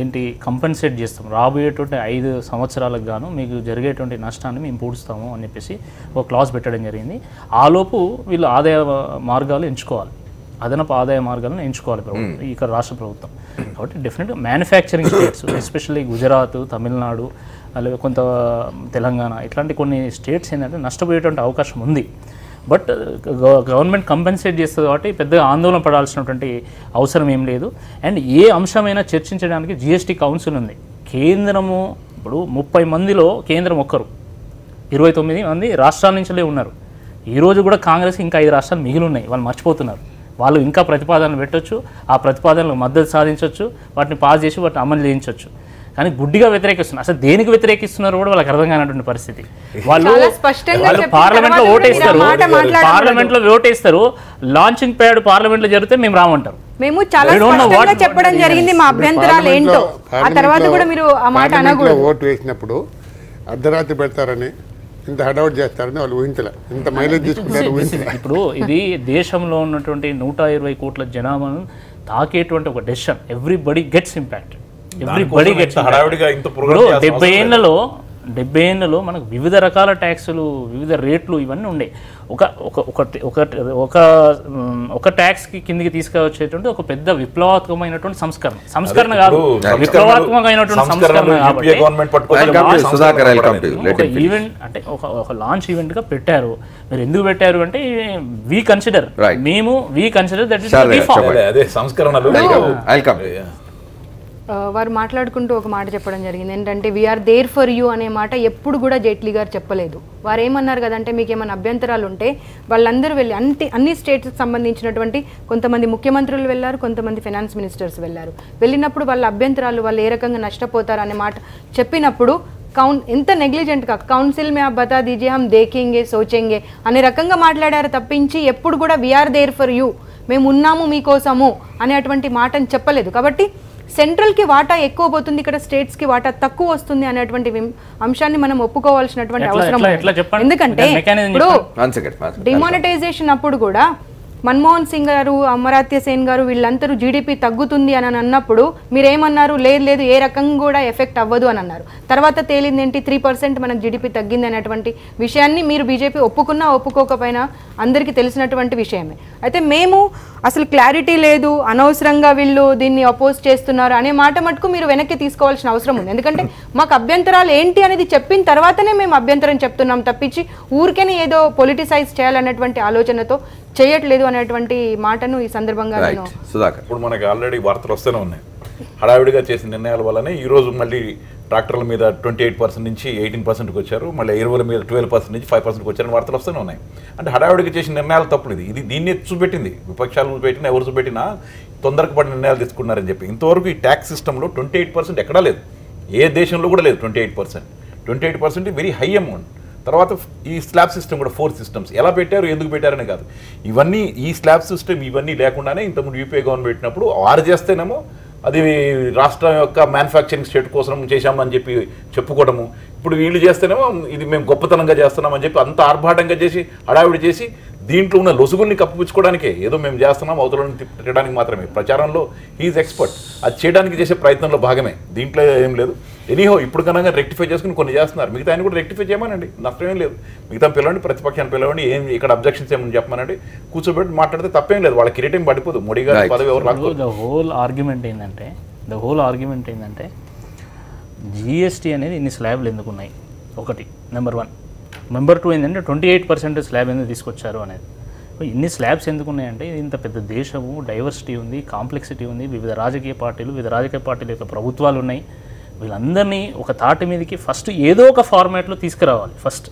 ఏంటి కంపెన్సేట్ చేస్తాం రాబోయేటువంటి 5 సంవత్సరాలకు గాను మీకు జరిగేటువంటి నష్టాన్ని మేము పూడుస్తాము అని చెప్పేసి ఒక క్లాజ్ పెట్టడం జరిగింది. ఆలోపు వీళ్ళు ఆదాయ మార్గాలు ఎంచుకోవాలి, అదనపు ఆదాయ మార్గాలను ఎంచుకోవాలి ప్రభుత్వం, ఇక్కడ రాష్ట్ర ప్రభుత్వం. కాబట్టి డెఫినెట్గా manufacturing states especially Gujarat, Tamil Nadu, అలాగే కొంత తెలంగాణ ఇట్లాంటి కొన్ని స్టేట్స్ ఏంటంటే నష్టపోయేటువంటి అవకాశం ఉంది. బట్ గవర్నమెంట్ కంపెన్సేట్ చేస్తుంది కాబట్టి పెద్దగా ఆందోళన పడాల్సినటువంటి అవసరం ఏం లేదు. అండ్ ఏ అంశమైనా చర్చించడానికి జిఎస్టీ కౌన్సిల్ ఉంది. కేంద్రము ఇప్పుడు 30 మందిలో కేంద్రం ఒక్కరు, 29 మంది రాష్ట్రాల నుంచే ఉన్నారు. ఈరోజు కూడా కాంగ్రెస్ ఇంకా 5 రాష్ట్రాలు మిగిలి ఉన్నాయి, వాళ్ళు మర్చిపోతున్నారు. వాళ్ళు ఇంకా ప్రతిపాదనలు పెట్టొచ్చు, ఆ ప్రతిపాదనలకు మద్దతు సాధించవచ్చు, వాటిని పాస్ చేసి వాటిని అమలు చేయించవచ్చు. కానీ గుడ్డిగా వ్యతిరేకిస్తున్నారు. అసలు దేనికి వ్యతిరేకిస్తున్నారు కూడా వాళ్ళకి అర్థం కానటువంటి పరిస్థితి. వాళ్ళు పార్లమెంట్ లో ఓటేస్తారు, లాంచింగ్ ప్యాడ్ పార్లమెంట్ లో జరిగితే మేము రామంటారు. మేము చాలా స్పష్టంగా చెప్పడం జరిగింది మా అభ్యంతరాలు ఏంటో. ఆ తర్వాత కూడా మీరు ఆ మాట అనకూడదు. ఓటు వేసినప్పుడు అర్ధరాత్రి పెడతారని, ఇంత హడావుట్ చేస్తారని వాళ్ళు ఊహించలే, ఇంత మైలేజ్ తీసుకుంటారు ఊహించలే. ఇప్పుడు ఇది దేశంలో ఉన్నటువంటి 120 కోట్ల జనాభాను తాకేటువంటి ఒక decision. Everybody gets impact, everybody gets. 70 ఏళ్లలో మనకు వివిధ రకాల ట్యాక్సులు, వివిధ రేట్లు ఇవన్నీ ఉండే. ఒక ట్యాక్స్ కి కిందికి తీసుకొచ్చేటువంటి ఒక పెద్ద విప్లవాత్మకమైనటువంటి సంస్కరణ కాదు, విప్లవాత్మకమైనటువంటి సంస్కరణ. ఈవెంట్ అంటే ఒక లాంచ్ ఈవెంట్ గా పెట్టారు. మీరు ఎందుకు పెట్టారు అంటే వి కన్సిడర్ దట్ ఇస్ అదే సంస్కరణలు. వారు మాట్లాడుకుంటూ ఒక మాట చెప్పడం జరిగింది ఏంటంటే వీఆర్ దేర్ ఫర్ యూ అనే మాట ఎప్పుడు కూడా జైట్లీ గారు చెప్పలేదు. వారు ఏమన్నారు కదంటే మీకు ఏమైనా అభ్యంతరాలు ఉంటే వాళ్ళందరూ వెళ్ళి అన్ని స్టేట్స్కి సంబంధించినటువంటి కొంతమంది ముఖ్యమంత్రులు వెళ్ళారు, కొంతమంది ఫైనాన్స్ మినిస్టర్స్ వెళ్ళారు. వెళ్ళినప్పుడు వాళ్ళ అభ్యంతరాలు వాళ్ళు ఏ రకంగా నష్టపోతారు అనే మాట చెప్పినప్పుడు ఎంత నెగ్లిజెంట్గా కౌన్సిల్ మే ఆప్ బతా దీజియే హమ్ దేఖేంగే సోచెంగే అనే రకంగా మాట్లాడారు తప్పించి ఎప్పుడు కూడా వీఆర్ దేర్ ఫర్ యూ, మేము ఉన్నాము మీకోసము అనేటువంటి మాటను చెప్పలేదు. కాబట్టి సెంట్రల్కి వాటా ఎక్కువ పోతుంది, ఇక్కడ స్టేట్స్కి వాటా తక్కువ వస్తుంది అనేటువంటి అంశాన్ని మనం ఒప్పుకోవాల్సినటువంటి అవసరం. ఎందుకంటే ఇప్పుడు డిమానిటైజేషన్ అప్పుడు కూడా మన్మోహన్ సింగ్ గారు, అమరాత్య సేన్ గారు వీళ్ళందరూ జీడిపి తగ్గుతుంది అని అన్నప్పుడు మీరేమన్నారు, లేదు ఏ రకంగా కూడా ఎఫెక్ట్ అవ్వదు అని అన్నారు. తర్వాత తేలింది ఏంటి, 3% మనకు జీడిపి తగ్గింది అనేటువంటి విషయాన్ని మీరు బీజేపీ ఒప్పుకున్నా ఒప్పుకోకపోయినా అందరికీ తెలిసినటువంటి విషయమే. అయితే మేము అసలు క్లారిటీ లేదు, అనవసరంగా వీళ్ళు దీన్ని అపోజ్ చేస్తున్నారు అనే మాట మటుకు మీరు వెనక్కి తీసుకోవాల్సిన అవసరం ఉంది. ఎందుకంటే మాకు అభ్యంతరాలు ఏంటి అనేది చెప్పిన తర్వాతనే మేము అభ్యంతరం చెప్తున్నాం తప్పించి ఊరికేనే ఏదో పొలిటిసైజ్ చేయాలన్నటువంటి ఆలోచనతో చేయట్లేదు అనేటువంటి మాటను ఈ సందర్భంగా నేను ఇప్పుడు మనకి ఆల్రెడీ వార్తలు వస్తూనే ఉన్నాయి. హడావిడిగా చేసిన నిర్ణయాల వల్లనే ఈ రోజు మళ్ళీ ట్రాక్టర్ల మీద 28% నుంచి 18%కి వచ్చారు, మళ్ళీ ఎరువుల మీద 12% నుంచి 5%కి వచ్చారని వార్తలు వస్తూనే ఉన్నాయి. అంటే హడావిడిగా చేసిన నిర్ణయాలు తప్పుడు. ఇది దీన్ని చూపెట్టింది, విపక్షాలు పెట్టినా ఎవరు చూపెట్టినా తొందరగా పడిన నిర్ణయాలు తీసుకున్నారని చెప్పి. ఇంతవరకు ఈ ట్యాక్స్ సిస్టంలో 28% ఎక్కడా లేదు, ఏ దేశంలో కూడా లేదు. 28% వెరీ హై అమౌంట్. తర్వాత ఈ స్లాబ్ సిస్టమ్ కూడా 4 సిస్టమ్స్ ఎలా పెట్టారు, ఎందుకు పెట్టారనే కాదు, ఇవన్నీ ఈ స్లాబ్ సిస్టమ్ ఇవన్నీ లేకుండానే ఇంతకుముందు యూపీఏ గవర్నమెంట్ పెట్టినప్పుడు 6 చేస్తేనేమో అది రాష్ట్రం యొక్క మ్యానుఫ్యాక్చరింగ్ స్టేట్ కోసం చేశామని చెప్పి చెప్పుకోవడము, ఇప్పుడు వీళ్ళు చేస్తేనేమో ఇది మేము గొప్పతనంగా చేస్తున్నామని చెప్పి అంత ఆర్భాటంగా చేసి హడావిడి చేసి దీంట్లో ఉన్న లొసుగుల్ని కప్పిపుచ్చుకోవడానికే ఏదో మేము చేస్తున్నాం అవతలని తిట్టడానికి మాత్రమే. ప్రచారంలో హీఈస్ ఎక్స్పర్ట్, అది చేయడానికి చేసే ప్రయత్నంలో భాగమే, దీంట్లో ఏం లేదు. ఎనీహో ఇప్పుడు కన్నా రెక్టిఫై చేసుకుని కొన్ని చేస్తున్నారు, మిగతా ఆయన కూడా రెక్టిఫై చేయమనండి, నష్టమేం లేదు. మిగతా పిలవండి, ప్రతిపక్షాన్ని పిలవండి, ఏం ఇక్కడ అబ్జెక్షన్స్ ఏమని చెప్పమనండి, కూర్చోబెట్టి మాట్లాడితే తప్పేం లేదు. వాళ్ళ కిరీటం పడిపోదు, మోడీ గారి పదవి ఎవరు రాకపోదు. ద హోల్ ఆర్గ్యుమెంట్ ఏంటంటే జిఎస్టీ అనేది ఇన్ని స్లాబ్లు ఎందుకు ఉన్నాయి, ఒకటి నెంబర్ 1. నెంబర్ 2 ఏంటంటే 28% స్లాబ్ ఎందుకు తీసుకొచ్చారు అనేది. ఇన్ని స్లాబ్స్ ఎందుకు ఉన్నాయంటే ఇంత పెద్ద దేశము, డైవర్సిటీ ఉంది, కాంప్లెక్సిటీ ఉంది, వివిధ రాజకీయ పార్టీల యొక్క ప్రభుత్వాలు ఉన్నాయి. వీళ్ళందరినీ ఒక తాటి మీదకి ఫస్ట్ ఏదో ఒక ఫార్మాట్లో తీసుకురావాలి first,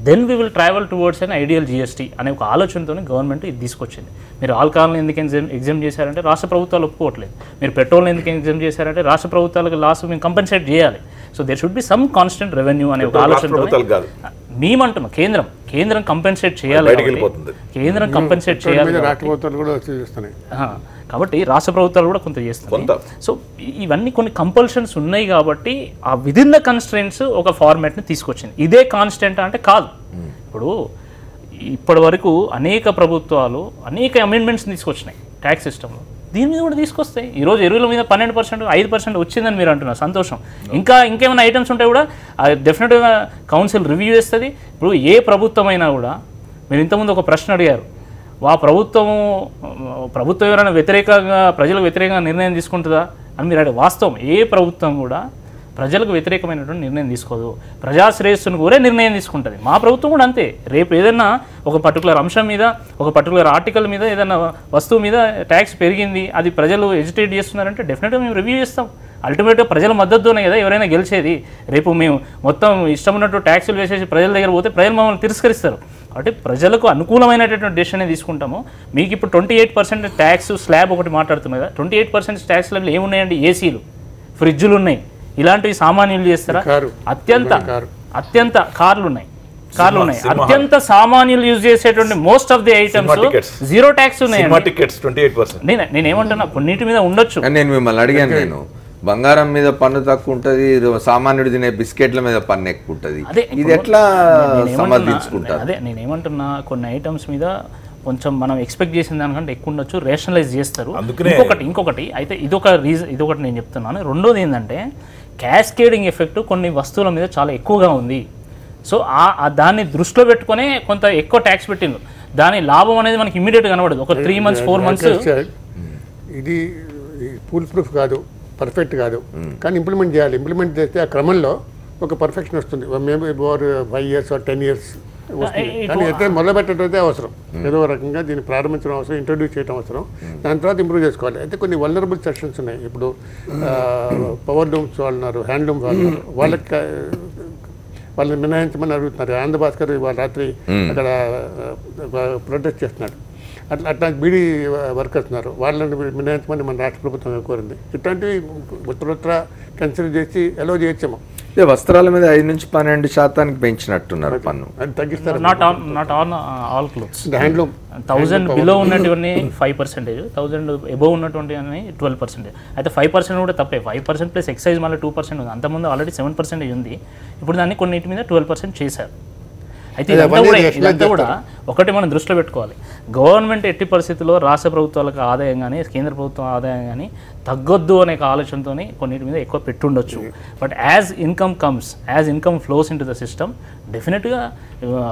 then we will travel towards an ideal GST అనే ఒక ఆలోచనతోనే గవర్నమెంట్ ఇది తీసుకొచ్చింది. మీరు ఆల్కహాల్ని ఎందుకు ఎగ్జామ్ చేశారంటే రాష్ట్ర ప్రభుత్వాలు ఒప్పుకోవట్లేదు. మీరు పెట్రోల్ని ఎందుకు ఎగ్జామ్ చేశారంటే రాష్ట్ర ప్రభుత్వాలకు లాస్ మేము కంపెన్సేట్ చేయాలి. So there should be some constant revenue అనే ఒక ఆలోచన. మేమంటున్నాం కేంద్రం కంపెన్సేట్ చేయాలి బయటికి కాబట్టి, వెళ్ళిపోతుంది. కేంద్రం కంపెన్సేట్ చేయాలి మీద కాబట్టి, రాష్ట్ర ప్రభుత్వాలు కూడా వచ్చి చేస్తున్నాయి. కాబట్టి రాష్ట్ర ప్రభుత్వాలు కూడా కొంత చేస్తున్నాయి. సో ఇవన్నీ కొన్ని కంపల్షన్స్ ఉన్నాయి కాబట్టి ఆ విదిన్ ద కన్స్ట్రెంట్స్ ఒక ఫార్మాట్ని తీసుకొచ్చింది. ఇదే కాన్స్టెంట్ అంటే కాదు. ఇప్పుడు ఇప్పటి వరకు అనేక ప్రభుత్వాలు అనేక అమెండ్మెంట్స్ తీసుకొచ్చినాయి ట్యాక్స్ సిస్టంలో, దీని మీద కూడా తీసుకొస్తాయి. ఈరోజు ఎరువుల మీద 12%, 5% వచ్చిందని మీరు అంటున్నారు, సంతోషం. ఇంకేమైనా ఐటమ్స్ ఉంటే కూడా డెఫినెట్గా కౌన్సిల్ రివ్యూ చేస్తుంది. ఇప్పుడు ఏ ప్రభుత్వం అయినా కూడా, మీరు ఇంతకుముందు ఒక ప్రశ్న అడిగారు, ప్రభుత్వం ఎవరైనా వ్యతిరేకంగా, ప్రజలకు వ్యతిరేకంగా నిర్ణయం తీసుకుంటుందా అని మీరు అడిగారు. వాస్తవం, ఏ ప్రభుత్వం కూడా ప్రజలకు వ్యతిరేకమైనటువంటి నిర్ణయం తీసుకోదు, ప్రజా శ్రేయస్సును కూడా నిర్ణయం తీసుకుంటుంది. మా ప్రభుత్వం కూడా అంతే. రేపు ఏదైనా ఒక పర్టికులర్ అంశం మీద, ఒక పర్టికులర్ ఆర్టికల్ మీద, ఏదైనా వస్తువు మీద ట్యాక్స్ పెరిగింది, అది ప్రజలు ఎజిటేట్ చేస్తున్నారంటే డెఫినెట్గా మేము రివ్యూ చేస్తాం. అల్టిమేట్గా ప్రజల మద్దతుతోనే కదా ఎవరైనా గెలిచేది. రేపు మేము మొత్తం ఇష్టం ఉన్నట్టు ట్యాక్సులు వేసేసి ప్రజల దగ్గర పోతే ప్రజలు మమ్మల్ని తిరస్కరిస్తారు. కాబట్టి ప్రజలకు అనుకూలమైనటువంటి డెసిషనే తీసుకుంటాము. మీకు ఇప్పుడు 28% ట్యాక్స్ స్లాబ్ ఒకటి మాట్లాడుతున్నాయి కదా, 28% ట్యాక్స్ స్లాబ్లు ఏమున్నాయండి? ఏసీలు, ఫ్రిడ్జ్లు ఉన్నాయి. ఇలాంటివి సామాన్యులు చేస్తారా? అత్యంత కార్లు ఉన్నాయి. అత్యంత సామాన్యులు యూజ్ చేసేటువంటి most of the items zero tax ఉన్నాయి. నేనేమంటున్నా, కొన్నిటి మీద ఉండొచ్చు. నేను మిమ్మల్ని అడిగాను, నేను బంగారం మీద పన్ను తక్కువ ఉంటుంది, సామాన్యుడు తినే బిస్కెట్ల మీద పన్ను ఎక్కువ ఉంటుంది, ఇది ఎట్లా సమర్థించుకుంటారు? అదే నేనేమంటున్నా, కొన్ని ఐటమ్స్ మీద కొంచెం మనం ఎక్స్పెక్ట్ చేసిన దానికంటే ఎక్కువ ఉండొచ్చు, రేషనలైజ్ చేస్తారు. ఇంకొకటి అయితే ఇదొకటి నేను చెప్తున్నాను. రెండోది ఏంటంటే, క్యాస్కేడింగ్ ఎఫెక్ట్ కొన్ని వస్తువుల మీద చాలా ఎక్కువగా ఉంది. సో దాన్ని దృష్టిలో పెట్టుకునే కొంత ఎక్కువ ట్యాక్స్ పెట్టింది. దాని లాభం అనేది మనకి ఇమీడియట్గా కనబడదు. ఒక 3 months 4 months. ఇది ఫుల్ ప్రూఫ్ కాదు, పర్ఫెక్ట్ కాదు, కానీ ఇంప్లిమెంట్ చేయాలి. ఇంప్లిమెంట్ చేస్తే ఆ క్రమంలో ఒక పర్ఫెక్షన్ వస్తుంది. మేబీ 5 years or 10 years వస్తుంది. కానీ ఎట్లా మొదలుపెట్టడం అవసరం, ఏదో రకంగా దీన్ని ప్రారంభించడం అవసరం, ఇంట్రొడ్యూస్ చేయడం అవసరం. దాని తర్వాత ఇంప్రూవ్ చేసుకోవాలి. అయితే కొన్ని వల్నరబుల్ సెక్షన్స్ ఉన్నాయి. ఇప్పుడు పవర్ లూమ్స్ వాళ్ళు ఉన్నారు, హ్యాండ్లూమ్ వాళ్ళు ఉన్నారు, వాళ్ళని మినహాయించమని అడుగుతున్నారు. ఆనంద భాస్కర్ వాళ్ళ రాత్రి అక్కడ ప్రొటెస్ట్ చేస్తున్నాడు. అట్లా బీడీ వర్కర్స్ ఉన్నారు, వాళ్ళని మినహాయించమని మన రాష్ట్ర ప్రభుత్వం కోరింది. ఇట్లాంటివి ఉత్తరోత్తర కన్సిడర్ చేసి ఎలా చేయొచ్చాము. వస్త్రాల మీద 5 నుంచి 12% పెంచినట్టున్నారు పన్ను. అది తగ్గిస్తారు. Not all clothes. Handloom 1000 below ఉన్నటువంటి 5%, 1000 ఎబోవ్ ఉన్నటువంటి 12%. అయితే 5% కూడా తప్పే. 5% ప్లస్ ఎక్సైజ్ మళ్ళీ 2% ఉంది. అంతకుముందు ఆల్రెడీ 7% ఉంది. ఇప్పుడు దాన్ని కొన్నిటి మీద 12% చేశారు. అయితే ఇదంతా కూడా ఒకటి మనం దృష్టిలో పెట్టుకోవాలి. గవర్నమెంట్ ఎట్టి పరిస్థితుల్లో రాష్ట్ర ప్రభుత్వాలకు ఆదాయం కానీ, కేంద్ర ప్రభుత్వం ఆదాయం కానీ తగ్గొద్దు అనే ఆలోచనతో కొన్నిటి మీద ఎక్కువ పెట్టుండొచ్చు. But as income flows into the system, డెఫినెట్గా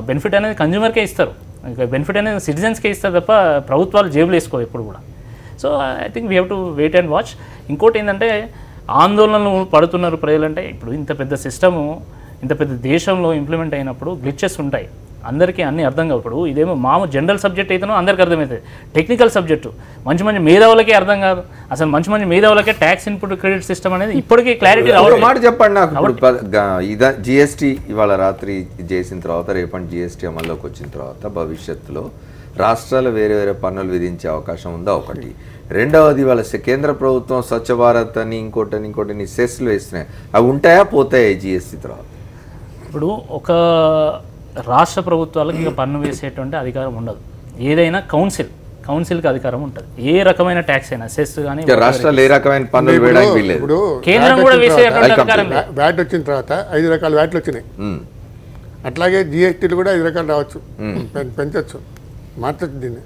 బెనిఫిట్ అనేది కన్జ్యూమర్కే ఇస్తారు, బెనిఫిట్ అనేది సిటిజన్స్కే ఇస్తారు తప్ప ప్రభుత్వాలు జేబులు వేసుకోవు ఎప్పుడు కూడా. So I think we have to wait and watch. ఇంకోటి ఏంటంటే, ఆందోళనలు పడుతున్నారు ప్రజలంటే, ఇప్పుడు ఇంత పెద్ద సిస్టము, ఇంత పెద్ద దేశంలో ఇంప్లిమెంట్ అయినప్పుడు గ్లిచెస్ ఉంటాయి. అందరికీ అన్నీ అర్థం కావు. ఇప్పుడు ఇదేమో జనరల్ సబ్జెక్ట్ అయితేనో అందరికీ అర్థమవుతుంది. టెక్నికల్ సబ్జెక్టు మంచి మేధావులకే అర్థం కాదు. అసలు మంచి మేధావులకే ట్యాక్స్ ఇన్పుట్ క్రెడిట్ సిస్టమ్ అనేది ఇప్పటికీ క్లారిటీ రావాలి. మాట చెప్పండి నాకు. జిఎస్టీ ఇవాళ రాత్రి చేసిన తర్వాత, రేపటి జిఎస్టీ అమల్లోకి వచ్చిన తర్వాత భవిష్యత్తులో రాష్ట్రాలు వేరే పన్నులు విధించే అవకాశం ఉందా? ఒకటి. రెండవది, వాళ్ళ కేంద్ర ప్రభుత్వం స్వచ్ఛ భారత్ అని ఇంకోటి సెస్లు వేస్తున్నాయి, అవి ఉంటాయా పోతాయా జిఎస్టీ తర్వాత? ఇప్పుడు ఒక రాష్ట్ర ప్రభుత్వాలకు ఇక పన్ను వేసేటువంటి అధికారం ఉండదు. ఏదైనా కౌన్సిల్కి అధికారం ఉంటుంది. ఏ రకమైన ట్యాక్స్ అయినా, సెస్ కానీ, రాష్ట్రాలు ఏ రకమైన పన్నులు వేయడానికి వీల్లేదు. కేంద్రం కూడా వేసేటువంటి అధికారం లేదు. వ్యాట్ వచ్చిన తర్వాత 5 రకాల వ్యాట్లు వచ్చినాయి. అట్లాగే జిఎస్టీలు కూడా 5 రకాలు రావచ్చు, పెంచవచ్చు, మార్చచ్చు దీన్ని.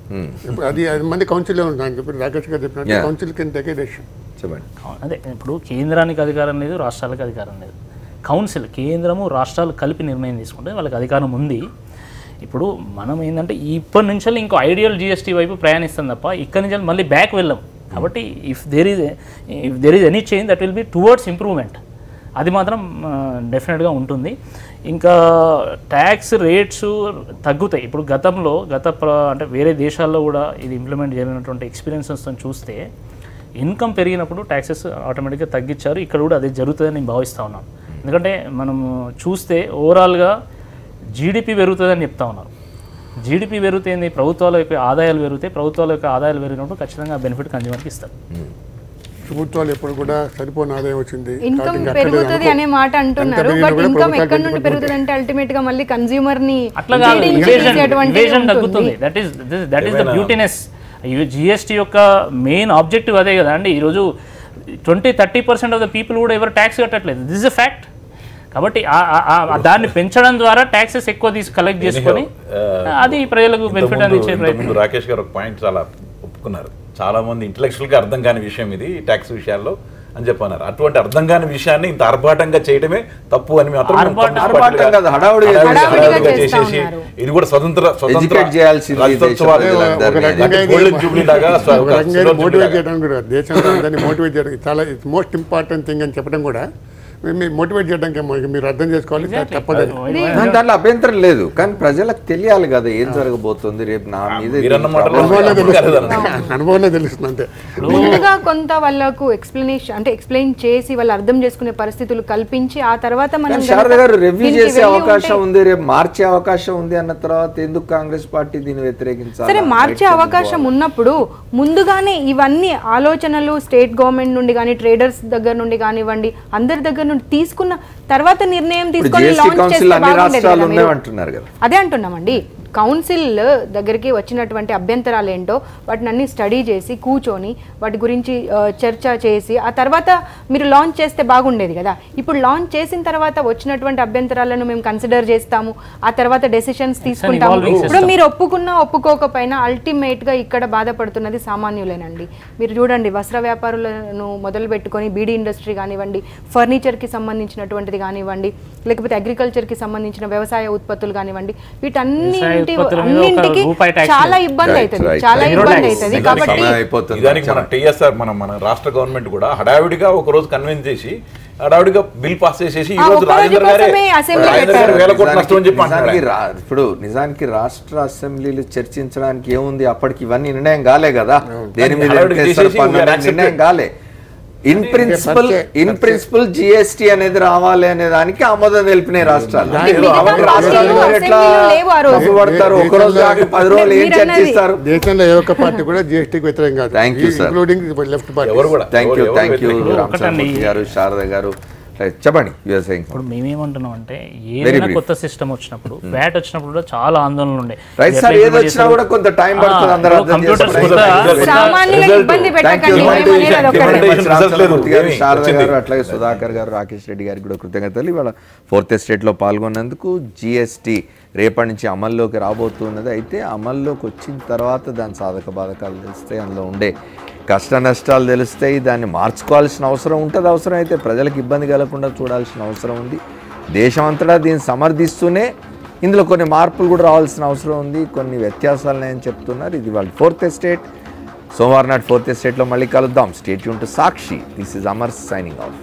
అది మంది కౌన్సిల్లో ఉంటుంది. చెప్పి రాకేష్ గారు చెప్పినట్టు కౌన్సిల్ కింద టేక్ ఏ డెసిషన్. చెప్పండి. అదే ఇప్పుడు కేంద్రానికి అధికారం లేదు, రాష్ట్రాలకు అధికారం లేదు. కౌన్సిల్, కేంద్రము రాష్ట్రాలు కలిపి నిర్ణయం తీసుకుంటే వాళ్ళకి అధికారం ఉంది. ఇప్పుడు మనం ఏంటంటే ఇప్పటి నుంచి ఇంకో ఐడియల్ జిఎస్టీ వైపు ప్రయాణిస్తాం తప్ప ఇక్కడి నుంచి మళ్ళీ బ్యాక్ వెళ్ళాం. కాబట్టి if there is any change that will be towards improvement. అది మాత్రం డెఫినెట్గా ఉంటుంది. ఇంకా ట్యాక్స్ రేట్స్ తగ్గుతాయి. ఇప్పుడు అంటే వేరే దేశాల్లో కూడా ఇది ఇంప్లిమెంట్ జరిగినటువంటి ఎక్స్పీరియన్సెస్తో చూస్తే ఇన్కమ్ పెరిగినప్పుడు ట్యాక్సెస్ ఆటోమేటిక్గా తగ్గించారు. ఇక్కడ కూడా అదే జరుగుతుందని నేను భావిస్తూ ఉన్నాను. ఎందుకంటే మనం చూస్తే ఓవరాల్గా జీడిపి పెరుగుతుందని చెప్తా ఉన్నారు. జీడిపి పెరుగుతుంది, ప్రభుత్వాల యొక్క ఆదాయాలు పెరుగుతాయి. ప్రభుత్వాల యొక్క ఆదాయాలు పెరిగినప్పుడు ఖచ్చితంగా బెనిఫిట్ కన్జ్యూమర్కి ఇస్తారు. ప్రభుత్వాలు ఎప్పుడు కూడా సరిపోని ఆదాయం వచ్చింది ఇన్కమ్ పెరుగుతుంది అనే మాట అంటున్నారు, బట్ ఇన్కమ్ ఎక్కడి నుండి పెరుగుతుంది అంటే అల్టిమేట్ గా మళ్ళీ కన్స్యూమర్ ని అట్లా కాదు, ఇన్వేషన్ తగ్గుతుంది. That is the beautiness. GST యొక్క మెయిన్ ఆబ్జెక్టివ్ అదే కదా అండి. ఈరోజు 20-30% ఆఫ్ ద పీపుల్ కూడా ఎవరు ట్యాక్స్ కట్టట్లేదు. This is a fact. కాబట్టి దాన్ని పెంచడం ద్వారా ట్యాక్సెస్ ఎక్కువ కలెక్ట్ చేసుకొని అది ప్రజలకు బెనిఫిట్ అందించే ప్రయత్నం. రాకేష్ గారు ఒక పాయింట్ చాలా ఒప్పుకున్నారు. చాలా మంది ఇంటలెక్చువల్ గా అర్థం కాని విషయం ఇది ట్యాక్స్ విషయాల్లో అని చెప్పన్నారు. అటువంటి అర్థం కాని విషయాన్ని ఇంత ఆర్భాటంగా చేయడమే తప్పు అని చేసేసి ఇది కూడా స్వతంత్ర మోటివేట్ చేయడం కూడా దేశంలో అందరినీ మోటివేట్ చేయడం చాలా మోస్ట్ ఇంపార్టెంట్ థింగ్ అని చెప్పడం కూడా మోటివేట్ చేయడానికి మీరు అర్థం చేసుకోవాలి. తప్పదు, దాంట్లో అభ్యంతరం లేదు, కానీ ప్రజలకు తెలియాలి కదా ఏం జరగబోతుంది రేపు. నా మీద అనుభవంలో తెలుస్తుంది అంతే. ముందుగా కొంత వాళ్ళకు ఎక్స్ప్లెయిన్ చేసి వాళ్ళు అర్థం చేసుకునే పరిస్థితులు కల్పించి ఆ తర్వాత మనం శారద గారు రివ్యూ చేసే అవకాశం ఉంది, రేపు మార్చే అవకాశం ఉంది అన్న తర్వాత ఎందుకు కాంగ్రెస్ పార్టీ దీన్ని వ్యతిరేకించాలి? సరే, మార్చే అవకాశం ఉన్నప్పుడు ముందుగానే ఇవన్నీ ఆలోచనలు స్టేట్ గవర్నమెంట్ నుండి కానీ ట్రేడర్స్ దగ్గర నుండి కానివ్వండి అందరి దగ్గర నుండి తీసుకున్న తర్వాత నిర్ణయం తీసుకొని లాంచ్ చేస్తే బాగుండేది. అదే అంటున్నామండి. కౌన్సిల్ దగ్గరికి వచ్చినటువంటి అభ్యంతరాలు ఏంటో వాటిని అన్ని స్టడీ చేసి కూర్చొని వాటి గురించి చర్చ చేసి ఆ తర్వాత మీరు లాంచ్ చేస్తే బాగుండేది కదా. ఇప్పుడు లాంచ్ చేసిన తర్వాత వచ్చినటువంటి అభ్యంతరాలను మేము కన్సిడర్ చేస్తాము, ఆ తర్వాత డెసిషన్స్ తీసుకుంటాము. ఇప్పుడు మీరు ఒప్పుకున్నా ఒప్పుకోకపోయినా అల్టిమేట్గా ఇక్కడ బాధపడుతున్నది సామాన్యులేనండి. మీరు చూడండి, వస్త్ర వ్యాపారులను మొదలు పెట్టుకొని బీడీ ఇండస్ట్రీ కానివ్వండి, ఫర్నిచర్కి సంబంధించినటువంటిది కానివ్వండి, లేకపోతే అగ్రికల్చర్కి సంబంధించిన వ్యవసాయ ఉత్పత్తులు కానివ్వండి, వీటన్నిటికి చాలా ఇబ్బంది అవుతుంది, చాలా ఇబ్బంది అవుతుంది. కాబట్టి మన రాష్ట్ర గవర్నమెంట్ కూడా హడావిడిగా ఒక రోజు కన్విన్స్ చేసి హడావిడిగా బిల్ పాస్ చేసేసి ఈ రోజు ఇప్పుడు నిజానికి రాష్ట్ర అసెంబ్లీలు చర్చించడానికి ఏముంది, అప్పటికి ఇవన్నీ నిర్ణయం కాలే కదా, దేని మీద నిర్ణయం కాలే. ఇన్ ప్రిన్సిపల్ జిఎస్టీ అనేది రావాలి అనే దానికి ఆమోదం తెలిపిన రాష్ట్రాలు ఒకరోజు 10 రోజులు ఏం చర్చిస్తారు? దేశంలో ఏ ఒక్క పార్టీ కూడా జిఎస్టీకి వ్యతిరేకం కాదు, including left party. Thank you Ramachandramurthy గారు, శారద గారు, చెప్పండి. ఇప్పుడు మేమేమంటున్నాం అంటే ఏదైనా కొత్త సిస్టమ్ వచ్చినప్పుడు వ్యాట్ వచ్చినప్పుడు కూడా చాలా ఆందోళనలు ఉండే. శారద గారు, అట్లాగే సుధాకర్ గారు, రాకేష్ రెడ్డి గారికి కూడా కృతజ్ఞతలు. ఇవాళ 4th ఎస్టేట్లో పాల్గొన్నందుకు. జిఎస్టీ రేపటి నుంచి అమల్లోకి రాబోతున్నది. అయితే అమల్లోకి వచ్చిన తర్వాత దాని సాధక బాధకాలు తెలుస్తాయి, అందులో ఉండే కష్ట నష్టాలు తెలుస్తాయి, దాన్ని మార్చుకోవాల్సిన అవసరం ఉంటుంది. అవసరం అయితే ప్రజలకు ఇబ్బంది కలగకుండా చూడాల్సిన అవసరం ఉంది. దేశం అంతటా దీన్ని సమర్థిస్తూనే ఇందులో కొన్ని మార్పులు కూడా రావాల్సిన అవసరం ఉంది, కొన్ని వ్యత్యాసాలనే చెప్తున్నారు. ఇది వాళ్ళ 4th ఎస్టేట్. సోమవారం నాడు 4th ఎస్టేట్లో మళ్ళీ కలుద్దాం. Stay tune to Sakshi. This is Amar signing off.